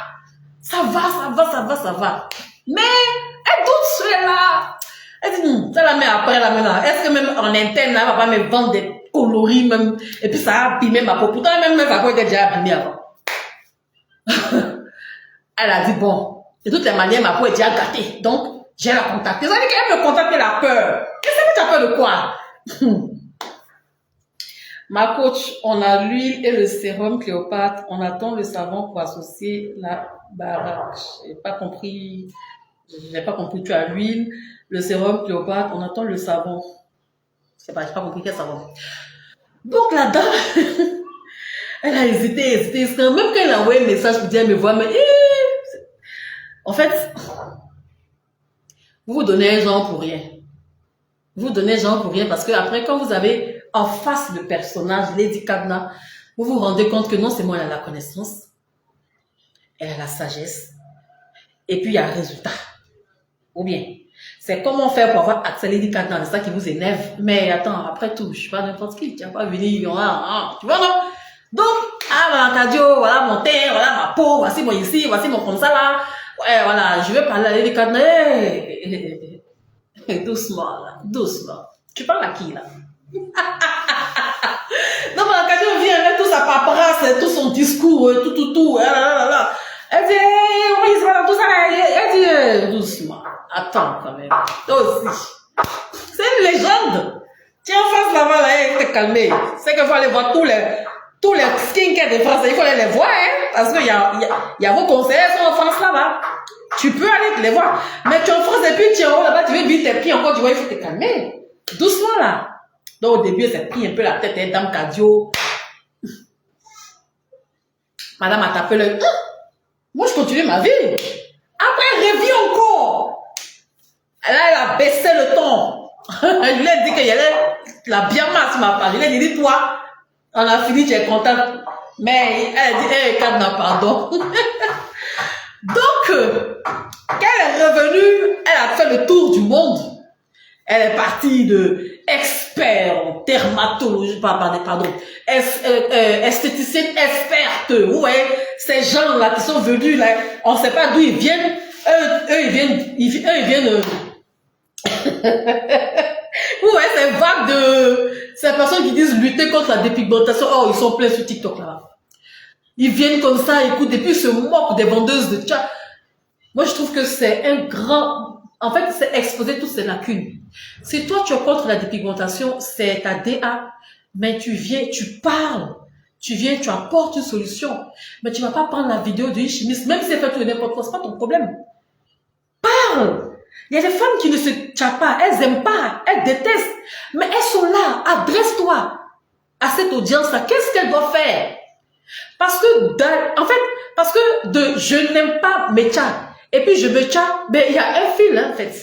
Ça va. Mais, elle doute cela. Elle dit, ça la met après, la met là. Est-ce que même en interne, là, elle va pas me vendre des coloris, même, et puis ça a abîmé ma peau. Pourtant, même ma peau était déjà abîmée avant. Elle a dit, bon, de toutes les manières, ma peau est déjà gâtée. Donc, j'ai la contactée. Ça veut dire qu'elle me contacte la peur. Qu'est-ce que tu as peur de quoi? Ma coach, on a l'huile et le sérum Cléopâtre. On attend le savon pour associer la baraque. J'ai pas compris, tu as l'huile, le sérum Cléopâtre. On attend le savon. J'ai pas compris quel savon. Donc, la dame, elle a hésité. Même quand elle a envoyé un message pour dire, elle me voit, mais, en fait, vous donnez un genre pour rien. Vous donnez un genre pour rien parce que après, quand vous avez en face le personnage, Lady Kadna, vous vous rendez compte que non seulement elle a la connaissance, elle a la sagesse, et puis il y a un résultat. Ou bien, c'est comment faire pour avoir accès à Lady Kadna, c'est ça qui vous énerve. Mais attends, après tout, je suis pas n'importe qui, tu vas pas venir, tu vois non? Donc, voilà, cardio, voilà mon teint, voilà ma peau, voici mon ici, voici mon comme ça là. Ouais, voilà, je vais parler à Lady Kadna. Doucement, là, doucement. Tu parles à qui là? Non, mais quand elle vient avec tout sa paperasse, tout son discours, tout, là. Elle dit, oui, c'est pas tout ça, elle dit, doucement. Attends quand même. Toi aussi. C'est une légende. Tiens, en face là-bas, là, te calmer. C'est qu'il faut aller voir tous les skincare des Français, il faut aller les voir, hein, parce qu'il y a vos conseillers qui sont en France là-bas. Tu peux aller les voir. Mais tu es en France et puis tu es en haut là-bas, tu veux vite tes pieds encore, tu vois, il faut te calmer. Doucement là. Donc au début, elle s'est pris un peu la tête, hein, dame cardio. Madame a tapé le... Moi, je continue ma vie. Après, elle revient encore. Là, elle a baissé le ton. Je lui ai dit qu'il y avait la bien masse, ma part. Je lui ai dit, toi, on a fini, tu es contente. Mais elle a dit, hé, Kadna, pardon. Donc, quand elle est revenue, elle a fait le tour du monde. Elle est partie de expert en dermatologie, pardon, esthéticienne experte. Ouais, ces gens-là qui sont venus là, on ne sait pas d'où ils viennent. Eux, ils viennent. Ouais, c'est vague de ces personnes qui disent lutter contre la dépigmentation. Oh, ils sont pleins sur TikTok là. Ils viennent comme ça, écoute, et puis ils se moquent des vendeuses de tcha. Moi, je trouve que c'est un grand... En fait, c'est exposer toutes ces lacunes. Si toi, tu es contre la dépigmentation, c'est ta DA. Mais tu viens, tu parles. Tu viens, tu apportes une solution. Mais tu vas pas prendre la vidéo d'une chimiste, même si c'est fait tout et n'importe quoi, c'est pas ton problème. Parle. Il y a des femmes qui ne se tchapent pas, elles aiment pas, elles détestent. Mais elles sont là, adresse-toi à cette audience-là. Qu'est-ce qu'elle doit faire? Parce que, en fait, parce que je n'aime pas mes chats. Et puis je me tchappe, mais il y a un fil, hein, en fait.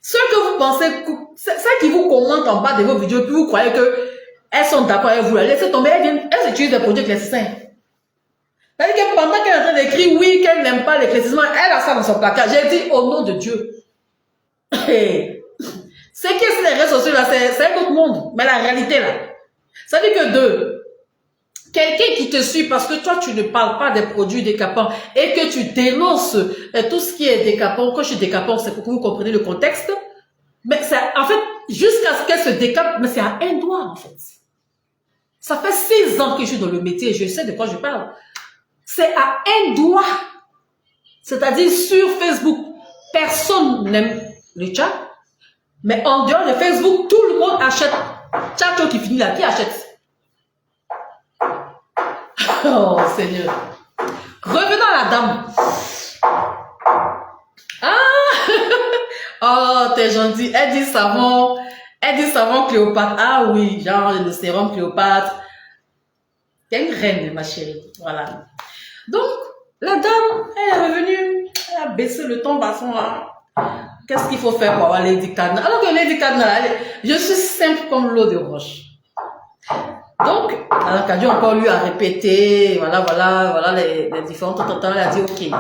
Ceux que vous pensez, ceux qui vous commentent en bas de vos vidéos, puis vous croyez que elles sont d'accord avec vous, laissez tomber, elles utilisent des produits éclaircissants. C'est-à-dire que pendant qu'elle est en train d'écrire oui, qu'elle n'aime pas l'éclaircissement, elle a ça dans son placard. J'ai dit au nom de Dieu. C'est que sur les réseaux sociaux là, c'est un autre monde. Mais la réalité là, ça veut dire que quelqu'un qui te suit parce que toi tu ne parles pas des produits décapants et que tu dénonces tout ce qui est décapant. Quand je suis décapant, c'est pour que vous compreniez le contexte. Mais en fait, jusqu'à ce qu'elle se décape, mais c'est à un doigt en fait. Ça fait 6 ans que je suis dans le métier et je sais de quoi je parle. C'est à un doigt. C'est-à-dire sur Facebook, personne n'aime le chat. Mais en dehors de Facebook, tout le monde achète. Tchacho qui finit là, qui achète? Oh Seigneur. Revenons à la dame. Ah. Oh, t'es gentil. Elle dit savon Cléopâtre. Ah oui, genre le sérum Cléopâtre. T'es une reine, ma chérie. Voilà. Donc, la dame, elle est revenue. Elle a baissé le ton basson là. Qu'est-ce qu'il faut faire pour avoir Lady Cadna? Alors que Lady Cadna, je suis simple comme l'eau de roche. Donc, alors Kadiou encore lui a répété, voilà, les différentes temps, elle a dit, ok,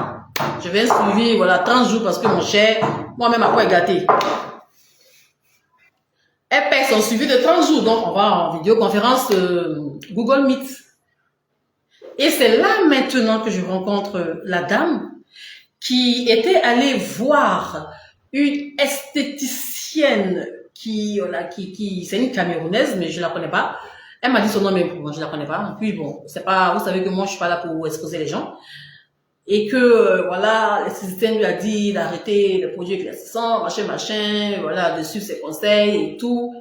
je vais suivre, voilà, 30 jours parce que mon cher, moi-même, à quoi est gâté. Elle paie son suivi de 30 jours, donc on va en vidéoconférence Google Meet. Et c'est là maintenant que je rencontre la dame qui était allée voir une esthéticienne qui c'est une Camerounaise, mais je la connais pas. Elle m'a dit son nom, mais moi, je la connais pas. Puis bon, c'est pas, vous savez que moi, je suis pas là pour exposer les gens. Et que, voilà, l'esthéticienne lui a dit d'arrêter les produits éclaircissants, machin, voilà, de suivre ses conseils et tout.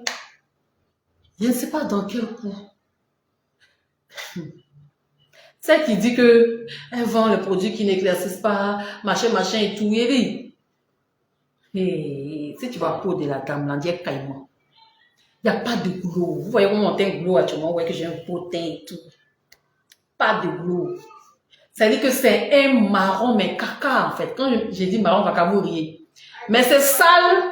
Je ne sais pas dans quel coup. Celle qui dit que elle vend les produits qui n'éclaircissent pas, machin et tout, et dit. Et si tu vas peau de la dame, là, dis caïman. Il n'y a pas de glow. Vous voyez comment on a un glow actuellement, vous voyez que j'ai un beau teint et tout. Pas de glow. Ça veut dire que c'est un marron, mais caca, en fait. Quand j'ai dit marron, caca, vous riez. Mais c'est sale.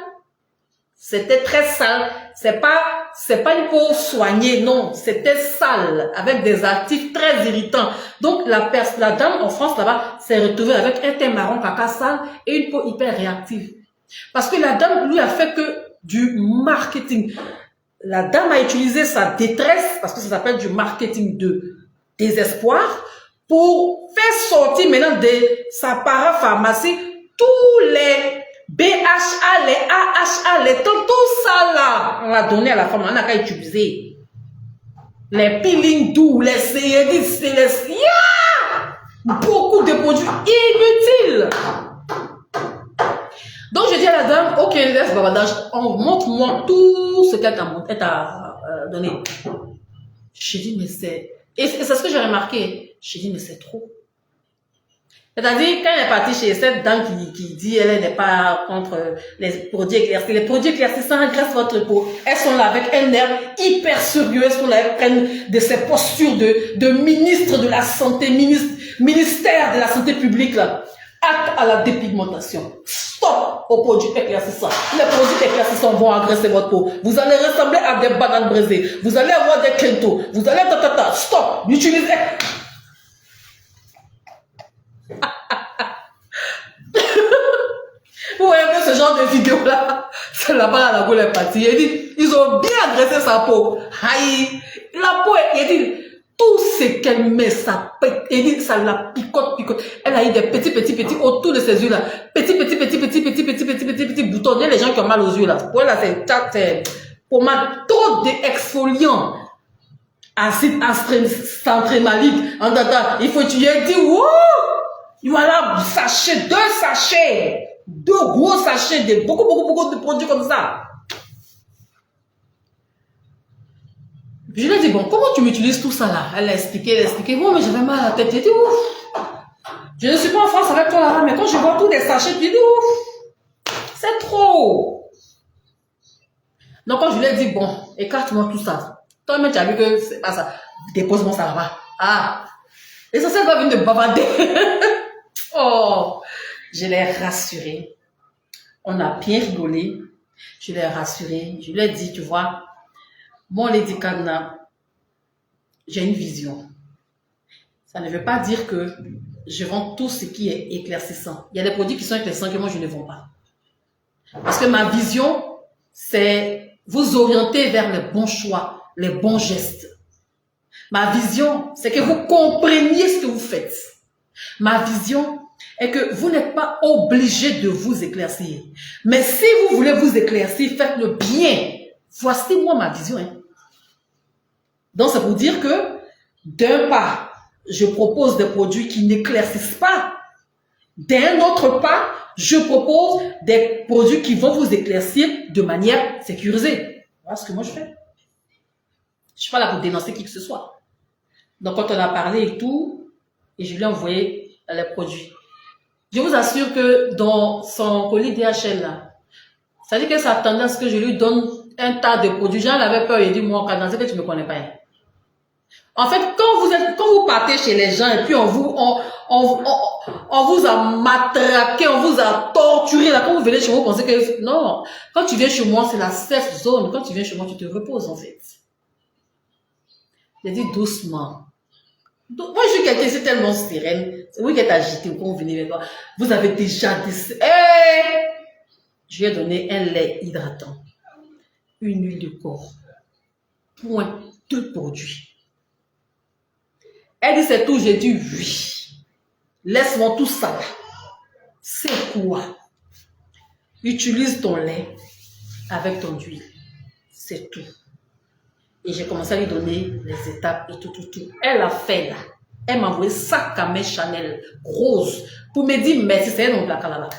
C'était très sale. C'est pas une peau soignée, non. C'était sale, avec des actifs très irritants. Donc, la dame en France, là-bas, s'est retrouvée avec un teint marron, caca, sale et une peau hyper réactive. Parce que la dame, lui, a fait que du marketing. La dame a utilisé sa détresse, parce que ça s'appelle du marketing de désespoir, pour faire sortir maintenant de sa parapharmacie tous les BHA, les AHA, les tout ça là. On l'a donné à la femme, on n'a qu'à utiliser. Les peelings doux, les CEDIS, les... Beaucoup de produits inutiles. Donc je dis à la dame, ok, laisse babadage, montre-moi tout ce qu'elle t'a donné. J'ai dit, mais c'est... Et c'est ce que j'ai remarqué. J'ai dit, mais c'est trop. C'est-à-dire, quand elle est partie chez cette dame qui dit, elle n'est pas contre les produits éclaircissants. Les produits éclaircissants agressent votre peau. Elles sont là avec un air hyper sérieux. Elles sont là, elles prennent de ces postures de ministre de la santé, ministère de la santé publique, là. Acte à la dépigmentation. Stop aux produits éclaircissants. Les produits éclaircissants vont agresser votre peau. Vous allez ressembler à des bananes brisées. Vous allez avoir des clintos. Vous allez... Stop. N'utilisez... Vous voyez que ce genre de vidéo-là, c'est là-bas la peau est partie. Il dit, ils ont bien agressé sa peau. Aïe. La peau, il dit, Tout ce qu'elle met, ça pète. Et ça la picote. Elle a eu des petits autour de ses yeux là. Petits boutons. Il y a les gens qui ont mal aux yeux là. Pour elle là, c'est pommade. Trop d'exfoliants. Acide centrémalique. En data, il faut tuer. Elle dit, wow! Voilà, sachet, 2 sachets. 2 gros sachets de beaucoup de produits comme ça. Je lui ai dit, bon, comment tu m'utilises tout ça là? Elle a expliqué, bon, mais j'avais mal à la tête. J'ai dit, ouf, je ne suis pas en France avec toi là, mais quand je vois tous les sachets, je dis, ouf, c'est trop. Donc quand je lui ai dit, bon, écarte-moi tout ça. Toi-même, tu as vu que c'est pas ça. Dépose-moi ça là-bas. Ah, et ça va venir de bavarder. Oh, je l'ai rassurée. On a bien rigolé. Je l'ai rassurée. Je lui ai dit, tu vois, mon Lady Kadna, j'ai une vision. Ça ne veut pas dire que je vends tout ce qui est éclaircissant. Il y a des produits qui sont éclaircissants que moi je ne vends pas. Parce que ma vision, c'est vous orienter vers les bons choix, les bons gestes. Ma vision, c'est que vous compreniez ce que vous faites. Ma vision est que vous n'êtes pas obligé de vous éclaircir. Mais si vous voulez vous éclaircir, faites-le bien. Voici moi ma vision. Hein. Donc, c'est pour dire que, d'un pas, je propose des produits qui n'éclaircissent pas. D'un autre pas, je propose des produits qui vont vous éclaircir de manière sécurisée. Voilà ce que moi je fais. Je ne suis pas là pour dénoncer qui que ce soit. Donc, quand on a parlé et tout, et je lui ai envoyé les produits. Je vous assure que dans son colis DHL, là, ça dit que ça attendait à ce que je lui donne un tas de produits. Jean avait peur, il dit, moi, Kadna, c'est que tu ne me connais pas. Hein. En fait, quand vous partez chez les gens et puis on vous a matraqué, on vous a torturé, là, quand vous venez chez moi, vous pensez que, non, quand tu viens chez moi, c'est la safe zone. Quand tu viens chez moi, tu te reposes, en fait. J'ai dit doucement. Moi, je suis quelqu'un, c'est tellement sereine. C'est vous qui êtes agité quand vous venez vers moi. Vous avez déjà des... Hey! Je lui ai donné un lait hydratant, une huile de corps, point 2 produits. Elle dit c'est tout, j'ai dit oui. Laisse-moi tout ça. C'est quoi? Utilise ton lait avec ton huile. C'est tout. Et j'ai commencé à lui donner les étapes et tout. Elle a fait là. Elle m'a envoyé sac à main Chanel rose pour me dire merci. C'est elle dans le placard là-bas.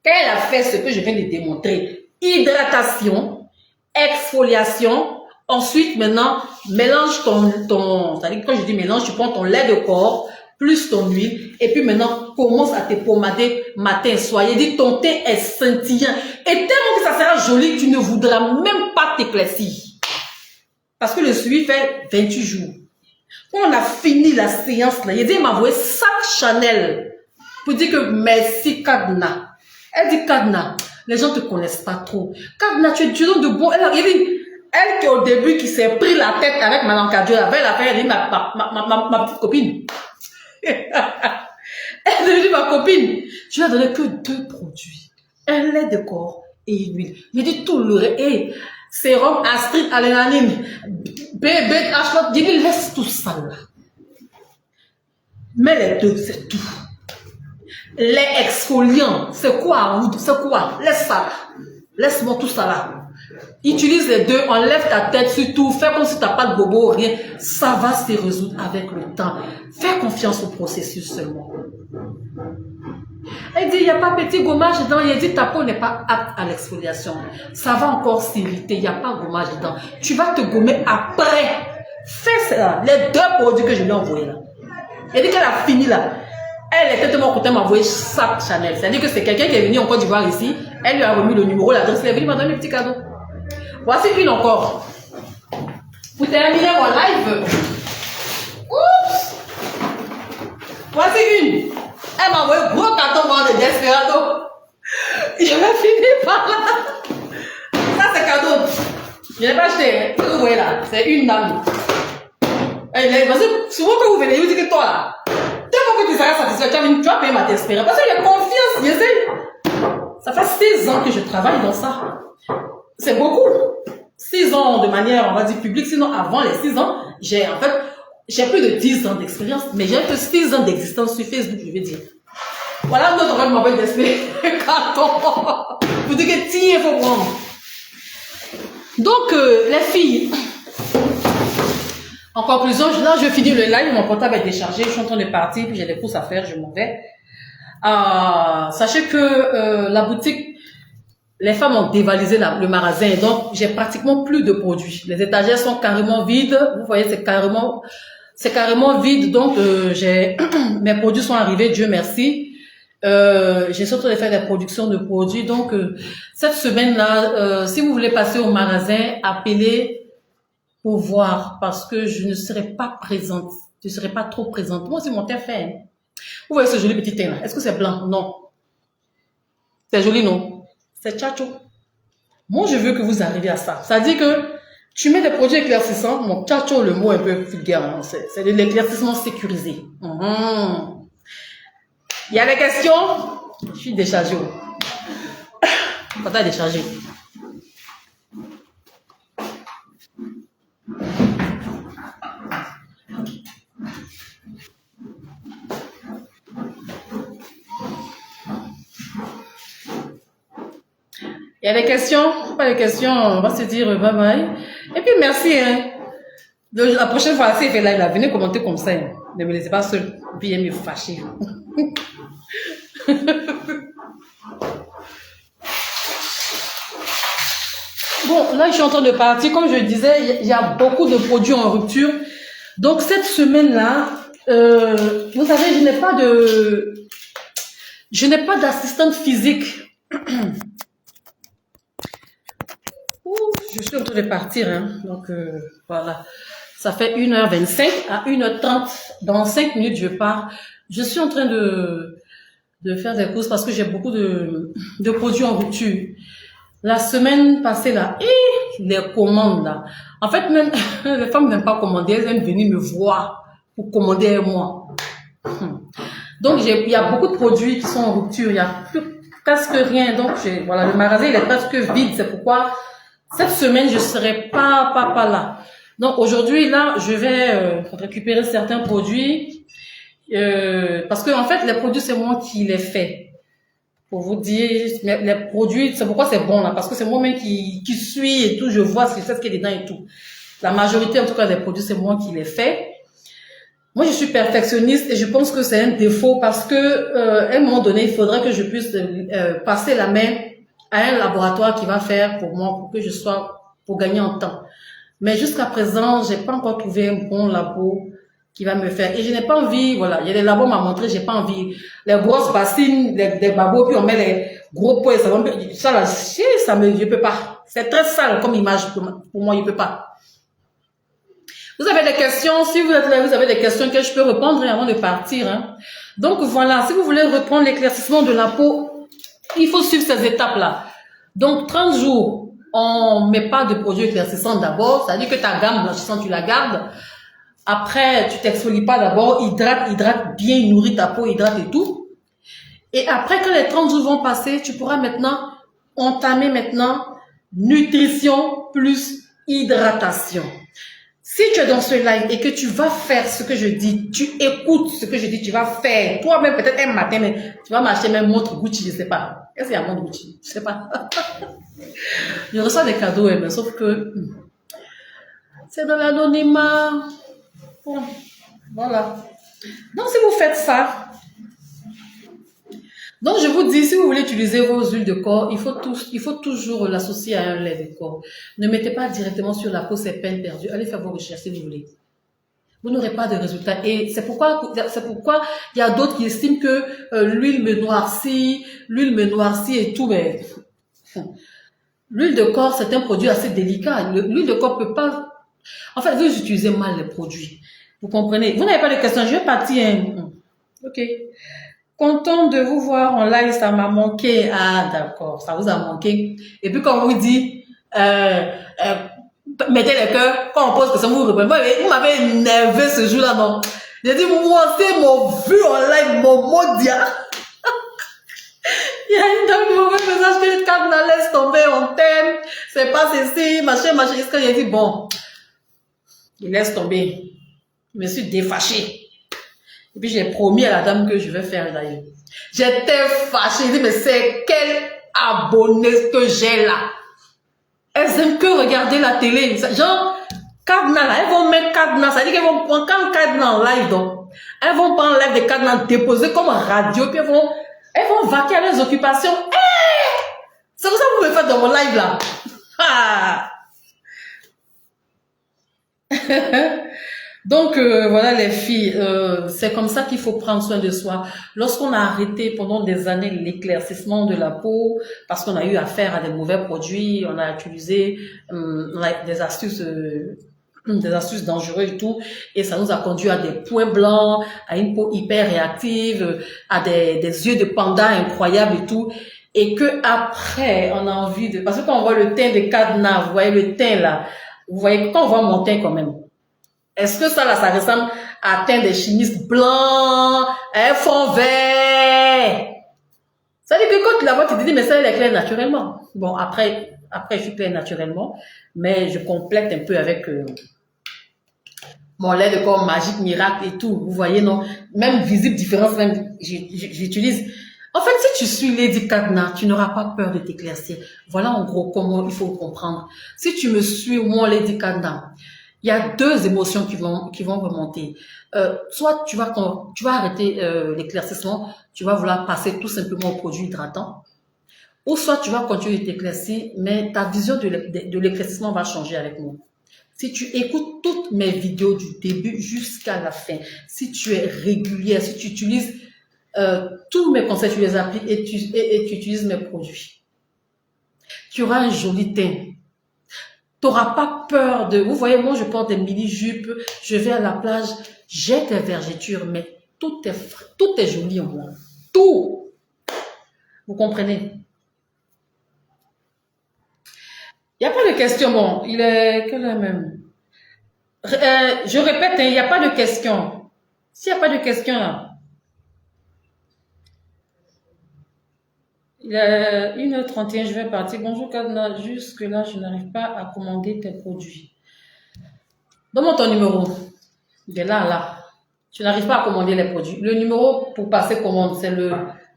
Elle a fait ce que je viens de démontrer. Hydratation, exfoliation. Ensuite, maintenant, mélange ton c'est-à-dire quand je dis mélange, tu prends ton lait de corps, plus ton huile, et puis maintenant, commence à te pommader matin et soir. Il dit, ton teint est scintillant. Et tellement que ça sera joli, tu ne voudras même pas t'éclaircir. Parce que le suivi fait 28 jours. Quand on a fini la séance, là, il dit, il m'a envoyé sac Chanel pour dire que merci Kadna. Elle dit, Kadna, les gens ne te connaissent pas trop. Kadna, tu es de bon. Elle qui au début qui s'est pris la tête avec Madame Kadio, elle a dit ma petite copine. Elle est devenue ma copine. Je lui ai donné que 2 produits. Un lait de corps et une huile. Je dit tout le reste. Sérum, Astrid, adrénaline, bébé, H, dis laisse tout ça là. Mais les 2, c'est tout. Les exfoliants, c'est quoi? Laisse ça. Laisse-moi tout ça là. Utilise les 2, enlève ta tête sur tout, fais comme si tu n'as pas de bobo, rien. Ça va se résoudre avec le temps. Fais confiance au processus seulement. Elle dit, il n'y a pas petit gommage dedans. Il dit, ta peau n'est pas apte à l'exfoliation. Ça va encore s'irriter, il n'y a pas de gommage dedans. Tu vas te gommer après. Fais ça, les 2 produits que je lui ai envoyés là. Elle dit qu'elle a fini là. Elle était tellement contente de m'envoyer sac Chanel. C'est-à-dire que c'est quelqu'un qui est venu en Côte d'Ivoire ici. Elle lui a remis le numéro, l'adresse. Elle est venue me donner un petit cadeau. Voici une encore. Pour terminer mon live. Oups. Voici une. Elle m'a envoyé un gros carton de Desperado. Je vais finir par là. Ça, c'est cadeau. Je n'ai pas acheté. Vous voyez là. C'est une dame. Parce que souvent quand vous venez, vous dites que toi là. Tellement que tu seras satisfait, tu vas payer ma Desperado. Parce qu'il y a confiance. Je sais. Ça fait 16 ans que je travaille dans ça. C'est beaucoup. 6 ans de manière, on va dire, publique. Sinon, avant les 6 ans, j'ai plus de 10 ans d'expérience, mais j'ai que 6 ans d'existence sur Facebook, je vais dire. Voilà notre rôle mobile d'esprit. Vous dites que il faut prendre. Donc, les filles, en conclusion, là, je finis le live, mon portable est déchargé, je suis en train de partir, puis j'ai des courses à faire, je m'en vais. Sachez que la boutique, les femmes ont dévalisé le magasin, donc j'ai pratiquement plus de produits. Les étagères sont carrément vides, vous voyez, c'est carrément vide, donc mes produits sont arrivés, Dieu merci. J'ai surtout fait des productions de produits, donc cette semaine-là, si vous voulez passer au magasin, appelez pour voir, parce que je ne serai pas présente, je ne serai pas trop présente. Moi, c'est mon teint fait. Hein. Vous voyez ce joli petit teint là, est-ce que c'est blanc? Non. C'est joli, non? C'est tchatcho. Moi, je veux que vous arriviez à ça. Ça dit que tu mets des produits éclaircissants. Mon tchatcho, le mot un peu vulgaire, hein, c'est de l'éclaircissement sécurisé. Il y a des questions? Je suis déchargée. Quand t'as déchargé. Il y a des questions? Pas de questions, on va se dire bye bye. Et puis merci. Hein. La prochaine fois, si il fait live, venez commenter comme ça. Hein. Ne me laissez pas seul. Puis il me fâcher. Bon, là, je suis en train de partir. Comme je le disais, il y a beaucoup de produits en rupture. Donc, cette semaine-là, vous savez, je n'ai pas d'assistante physique. Je suis en train de partir, hein. Donc voilà, ça fait 1h25 à 1h30, dans 5 minutes je pars. Je suis en train de faire des courses parce que j'ai beaucoup de produits en rupture. La semaine passée là, les commandes là, en fait même les femmes n'aiment pas commander, elles aiment venir me voir pour commander moi. Donc il y a beaucoup de produits qui sont en rupture, il y a presque rien, donc voilà, le magasin il est presque vide, c'est pourquoi cette semaine, je serai pas là. Donc aujourd'hui, là, je vais récupérer certains produits parce que en fait, les produits, c'est moi qui les fais. Pour vous dire, les produits, c'est pourquoi c'est bon là, parce que c'est moi-même qui suis et tout, je vois ce qu'il y a dedans et tout. La majorité, en tout cas, des produits, c'est moi qui les fais. Moi, je suis perfectionniste et je pense que c'est un défaut parce que à un moment donné, il faudrait que je puisse passer la main à un laboratoire qui va faire pour moi, pour gagner en temps. Mais jusqu'à présent, j'ai pas encore trouvé un bon labo qui va me faire. Et je n'ai pas envie, voilà, il y a des labos m'a montré, j'ai pas envie. Les grosses bassines, des babos, puis on met les gros poids, ça là, je peux pas. C'est très sale comme image pour moi, je peux pas. Vous avez des questions? Si vous êtes là, vous avez des questions que je peux répondre avant de partir, hein. Donc voilà, si vous voulez reprendre l'éclaircissement de la peau, il faut suivre ces étapes-là. Donc, 30 jours, on met pas de produits éclaircissants d'abord. C'est-à-dire que ta gamme blanchissante, tu la gardes. Après, tu t'exfolies pas d'abord. Hydrate bien, nourris ta peau, hydrate et tout. Et après, quand les 30 jours vont passer, tu pourras maintenant entamer nutrition plus hydratation. Si tu es dans ce live et que tu vas faire ce que je dis, tu écoutes ce que je dis, tu vas faire. Toi-même, peut-être un matin, mais tu vas m'acheter même montre Gucci, je sais pas. Qu'est-ce qu'il y a montre Gucci? Je sais pas. Je reçois des cadeaux, mais sauf que c'est dans l'anonymat. Bon, voilà. Donc, si vous faites ça, donc je vous dis, si vous voulez utiliser vos huiles de corps, il faut toujours l'associer à un lait de corps. Ne mettez pas directement sur la peau, c'est peine perdue. Allez faire vos recherches si vous voulez. Vous n'aurez pas de résultat. Et c'est pourquoi il y a d'autres qui estiment que l'huile me noircit et tout, mais l'huile de corps, c'est un produit assez délicat. L'huile de corps peut pas, en fait, vous utilisez mal les produits. Vous comprenez? Vous n'avez pas de questions, je vais partir. Ok. Content de vous voir en live, ça m'a manqué. Ah, d'accord, ça vous a manqué. Et puis, quand on vous dit, mettez les cœurs, quand on pose question, vous répondez. Vous m'avez énervé ce jour-là, non? J'ai dit, moi, c'est mon vu en live, mon mondial. Il y a une dame qui m'a fait un message que quand on laisse tomber, on t'aime. c'est pas ceci, machin, machin. Est-ce que j'ai dit, bon, il laisse tomber. Je me suis défâchée. Et puis, j'ai promis à la dame que je vais faire d'ailleurs. J'étais fâchée. J'ai dit, mais c'est quel abonné que j'ai là? Elles aiment que regarder la télé. Genre, cadenas là, elles vont mettre cadenas. Ça veut dire qu'elles vont prendre quand cadenas en live, donc. Elles vont prendre en live des cadenas déposés comme radio, puis elles vont vaquer à leurs occupations. C'est comme ça que vous me faites dans mon live là. Ah. Donc, voilà les filles, c'est comme ça qu'il faut prendre soin de soi. Lorsqu'on a arrêté pendant des années l'éclaircissement de la peau, parce qu'on a eu affaire à des mauvais produits, on a utilisé des astuces dangereuses et tout, et ça nous a conduit à des points blancs, à une peau hyper réactive, à des yeux de panda incroyables et tout, et que après on a envie de... Parce que quand on voit le teint de cadenas, vous voyez le teint là, vous voyez quand on voit mon teint quand même, est-ce que ça là, ça ressemble à teint des chimistes blancs, un fond vert? Ça veut dire que quand tu la vois, tu te dis, mais ça, elle est claire naturellement. Bon, après, je suis claire naturellement, mais je complète un peu avec mon lait de corps magique, miracle et tout. Vous voyez, non? Même visible différence, même, j'utilise. En fait, si tu suis Lady Cadena, tu n'auras pas peur de t'éclaircir. Voilà en gros comment il faut comprendre. Si tu me suis, moi, Lady Cadena, il y a deux émotions qui vont remonter. Soit tu vas arrêter l'éclaircissement, tu vas vouloir passer tout simplement au produit hydratant, ou soit tu vas continuer de t'éclaircir, mais ta vision de l'éclaircissement va changer avec moi. Si tu écoutes toutes mes vidéos du début jusqu'à la fin, si tu es régulière, si tu utilises tous mes conseils, tu les appliques et tu utilises mes produits, tu auras un joli teint. Tu n'auras pas peur de... Vous voyez, moi, je porte des mini-jupes, je vais à la plage, j'ai des vergetures, mais tout est joli en moi. Tout. Vous comprenez? Il n'y a pas de question. Bon, il est... Quelle heure même? Je répète, il n'y a pas de question. S'il n'y a pas de question, là. Il est 1h31, je vais partir. Bonjour Cadena, jusque-là, je n'arrive pas à commander tes produits. Donne-moi ton numéro. Il est là. Tu n'arrives pas à commander les produits. Le numéro pour passer commande, c'est le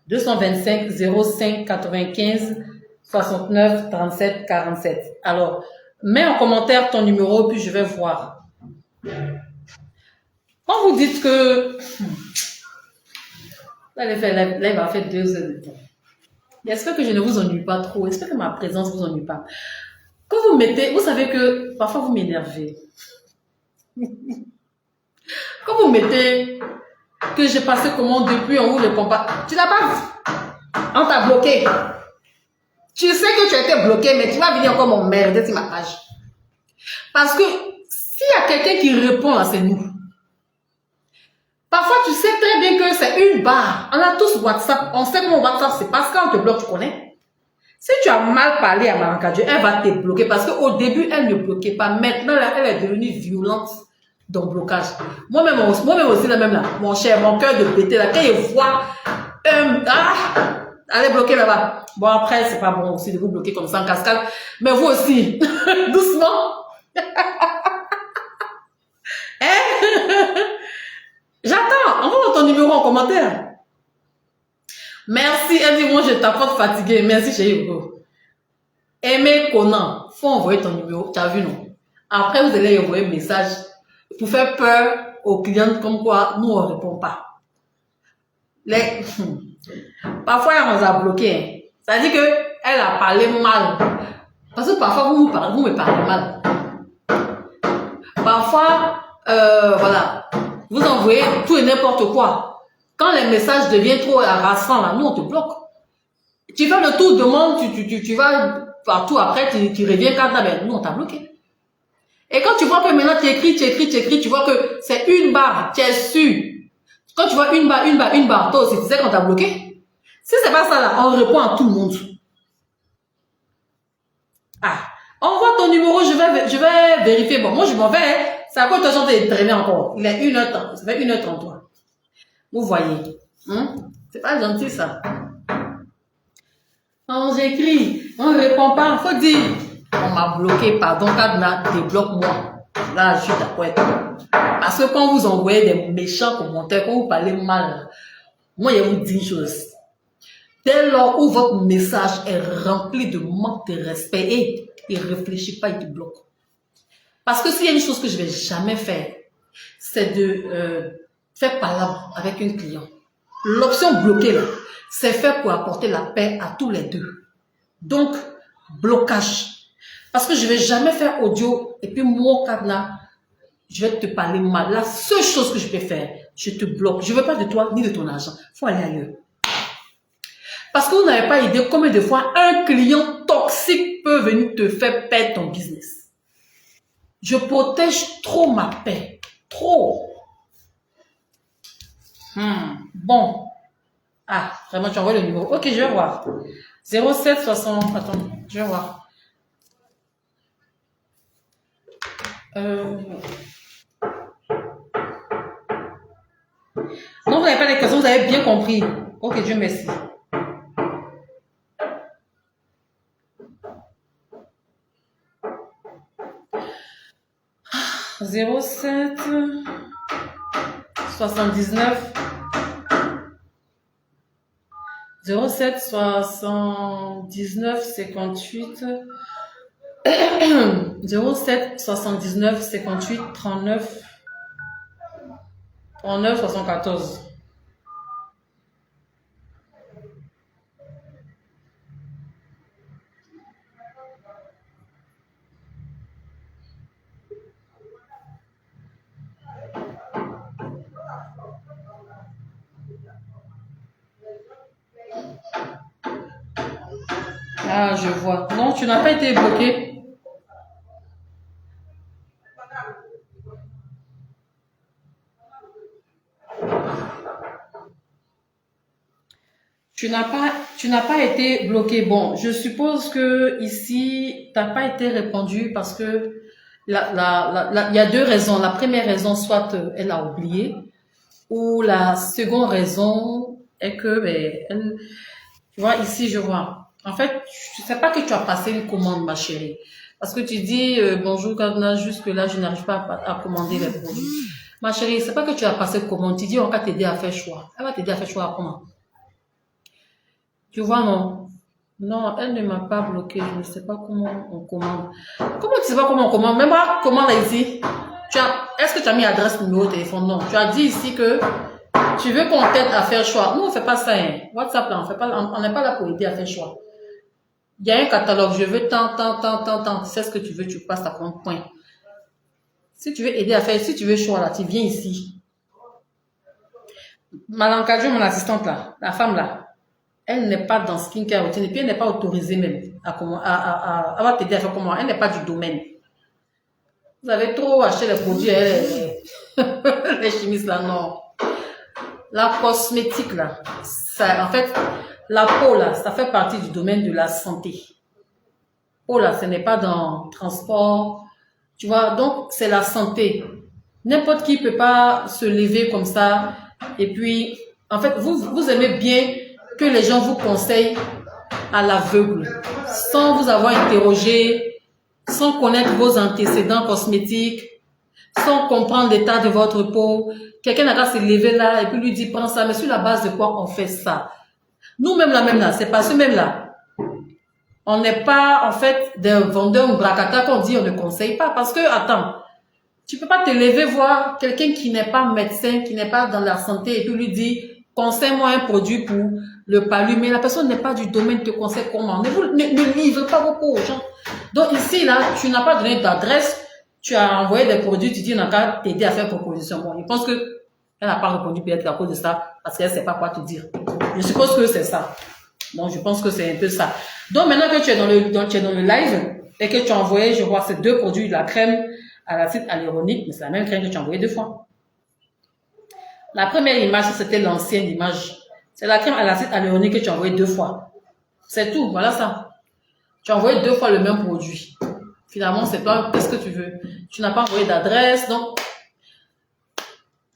225 05 95 69 37 47. Alors, mets en commentaire ton numéro, puis je vais voir. Quand vous dites que... Là, il va faire 2 heures de temps. J'espère que je ne vous ennuie pas trop. J'espère que ma présence ne vous ennuie pas. Quand vous mettez... Vous savez que parfois vous m'énervez. Quand vous mettez que j'ai passé commande depuis en haut le compas, tu n'as pas vu. On t'a bloqué. Tu sais que tu as été bloqué, mais tu vas venir encore m'emmerder sur ma page. Parce que s'il y a quelqu'un qui répond là, c'est nous. Parfois, tu sais très bien que c'est une barre. On a tous WhatsApp. On sait que mon WhatsApp, c'est parce qu'on te bloque, tu connais. Si tu as mal parlé à Marankadio, elle va te bloquer. Parce qu'au début, elle ne bloquait pas. Maintenant, là, elle est devenue violente dans le blocage. Moi-même aussi, là, même là, mon cher, mon cœur de pété, là, quand il voit, elle est bloquée là-bas. Bon, après, c'est pas bon aussi de vous bloquer comme ça en cascade. Mais vous aussi, doucement. J'attends, envoie ton numéro en commentaire. Merci, elle dit, moi je t'apporte fatigué. Merci, chérie. Aimé Conan, faut envoyer ton numéro, tu as vu, non? Après, vous allez envoyer un message pour faire peur aux clients comme quoi nous on répond pas. Parfois, on nous a bloqué. Ça veut dire qu'elle a parlé mal. Parce que parfois, vous me parlez mal. Parfois, voilà. Vous envoyez tout et n'importe quoi. Quand les messages deviennent trop harassants, là, nous, on te bloque. Tu fais le tour de monde, tu vas partout, après, tu reviens quand nous, on t'a bloqué. Et quand tu vois que maintenant, tu écris, tu vois que c'est une barre, tu es sûr. Quand tu vois une barre, toi aussi, tu sais qu'on t'a bloqué. Si c'est pas ça, là, on répond à tout le monde. Ah, envoie ton numéro, je vais vérifier. Bon, moi, je m'en vais. C'est à quoi toi, j'en ai traîné encore. Il est 1h30. Ça fait 1h33. Vous voyez. C'est pas gentil, ça. On j'écris. On ne répond pas. Faut dire. On m'a bloqué, pardon, Kadna, débloque-moi. Là, je suis d'accord. Parce que quand vous envoyez des méchants commentaires, quand vous parlez mal, moi, je vous dis une chose. Dès lors où votre message est rempli de manque de respect et il ne réfléchit pas, il te bloque. Parce que s'il y a une chose que je ne vais jamais faire, c'est de faire palabre avec un client. L'option bloquée, là, c'est fait pour apporter la paix à tous les deux. Donc, blocage. Parce que je ne vais jamais faire audio et puis moi, Kadna, je vais te parler mal. La seule chose que je peux faire, je te bloque. Je ne veux pas de toi ni de ton argent. Il faut aller ailleurs. Parce que vous n'avez pas idée combien de fois un client toxique peut venir te faire perdre ton business. Je protège trop ma paix. Trop. Bon. Ah, vraiment, tu envoies le numéro. Ok, je vais voir. 07 60. Attends, je vais voir. Non, vous n'avez pas les questions, vous avez bien compris. Ok, Dieu merci. « 07 79 07 79 58 07 79 58 39 39 74. Ah, je vois. Non, tu n'as pas été bloqué. Tu n'as pas été bloqué. Bon, je suppose que ici, tu n'as pas été répondu parce que il y a deux raisons. La première raison, soit elle a oublié, ou la seconde raison est que, tu vois, ici, je vois. En fait, je ne sais pas que tu as passé une commande, ma chérie. Parce que tu dis, bonjour, Kadna, jusque-là, je n'arrive pas à commander les produits. Ma chérie, c'est pas que tu as passé une commande. Tu dis, on va t'aider à faire choix. Elle va t'aider à faire choix à comment? Tu vois, non? Non, elle ne m'a pas bloqué. Je ne sais pas comment on commande. Comment tu sais pas comment on commande? Même pas commande ici. Est-ce que tu as mis adresse numéro de téléphone? Non. Tu as dit ici que tu veux qu'on t'aide à faire choix. Nous, on ne fait pas ça. Hein. WhatsApp, là, on n'est pas là pour aider à faire choix. Il y a un catalogue. Je veux tant. Tu sais ce que tu veux, tu passes ta compte, point. Si tu veux aider à faire, si tu veux choix, là, tu viens ici. Malankadjo, mon assistante, là, la femme, là. Elle n'est pas dans skincare routine et puis elle n'est pas autorisée même à va t'aider à faire comment. Elle n'est pas du domaine. Vous avez trop acheté les produits, les chimistes là, non. La cosmétique là, ça, en fait, la peau là, ça fait partie du domaine de la santé. Peau là, ce n'est pas dans transport, tu vois, donc c'est la santé. N'importe qui peut pas se lever comme ça et puis, en fait, vous aimez bien que les gens vous conseillent à l'aveugle, sans vous avoir interrogé, sans connaître vos antécédents cosmétiques, sans comprendre l'état de votre peau. Quelqu'un n'a qu'à se lever là et puis lui dire prends ça, mais sur la base de quoi on fait ça? Nous-mêmes là, c'est parce que même là, on n'est pas en fait des vendeurs ou bracata qu'on dit on ne conseille pas parce que, attends, tu peux pas te lever voir quelqu'un qui n'est pas médecin, qui n'est pas dans la santé et puis lui dire conseille-moi un produit pour le palu, mais la personne n'est pas du domaine, te conseille comment. Ne livrez pas vos aux gens. Donc ici, là, tu n'as pas donné d'adresse, tu as envoyé des produits, tu dis, on n'a qu'à t'aider à faire proposition. Bon, je pense que elle n'a pas répondu peut-être à cause de ça, parce qu'elle ne sait pas quoi te dire. Je suppose que c'est ça. Donc, je pense que c'est un peu ça. Donc, maintenant que tu es dans le live, et que tu as envoyé, je vois, ces deux produits, la crème à l'acide hyaluronique, mais c'est la même crème que tu as envoyée 2 fois. La première image, c'était l'ancienne image. C'est la crème à l'acide hyaluronique que tu as envoyé 2 fois. C'est tout, voilà ça. Tu as envoyé 2 fois le même produit. Finalement, c'est toi, qu'est-ce que tu veux? Tu n'as pas envoyé d'adresse, donc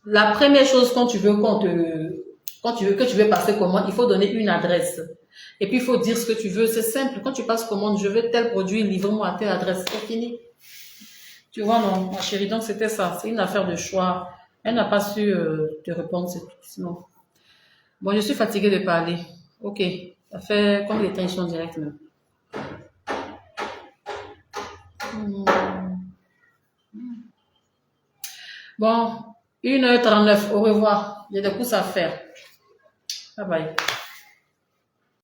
la première chose quand tu veux que tu veux passer commande, il faut donner une adresse. Et puis, il faut dire ce que tu veux. C'est simple. Quand tu passes commande, je veux tel produit, livre-moi à telle adresse. C'est fini. Tu vois, non, ma chérie. Donc, c'était ça. C'est une affaire de choix. Elle n'a pas su te répondre. Sinon. Bon, je suis fatiguée de parler. Ok. Ça fait comme les tensions directes même. Bon, 1h39. Au revoir. J'ai des courses à faire. Bye bye.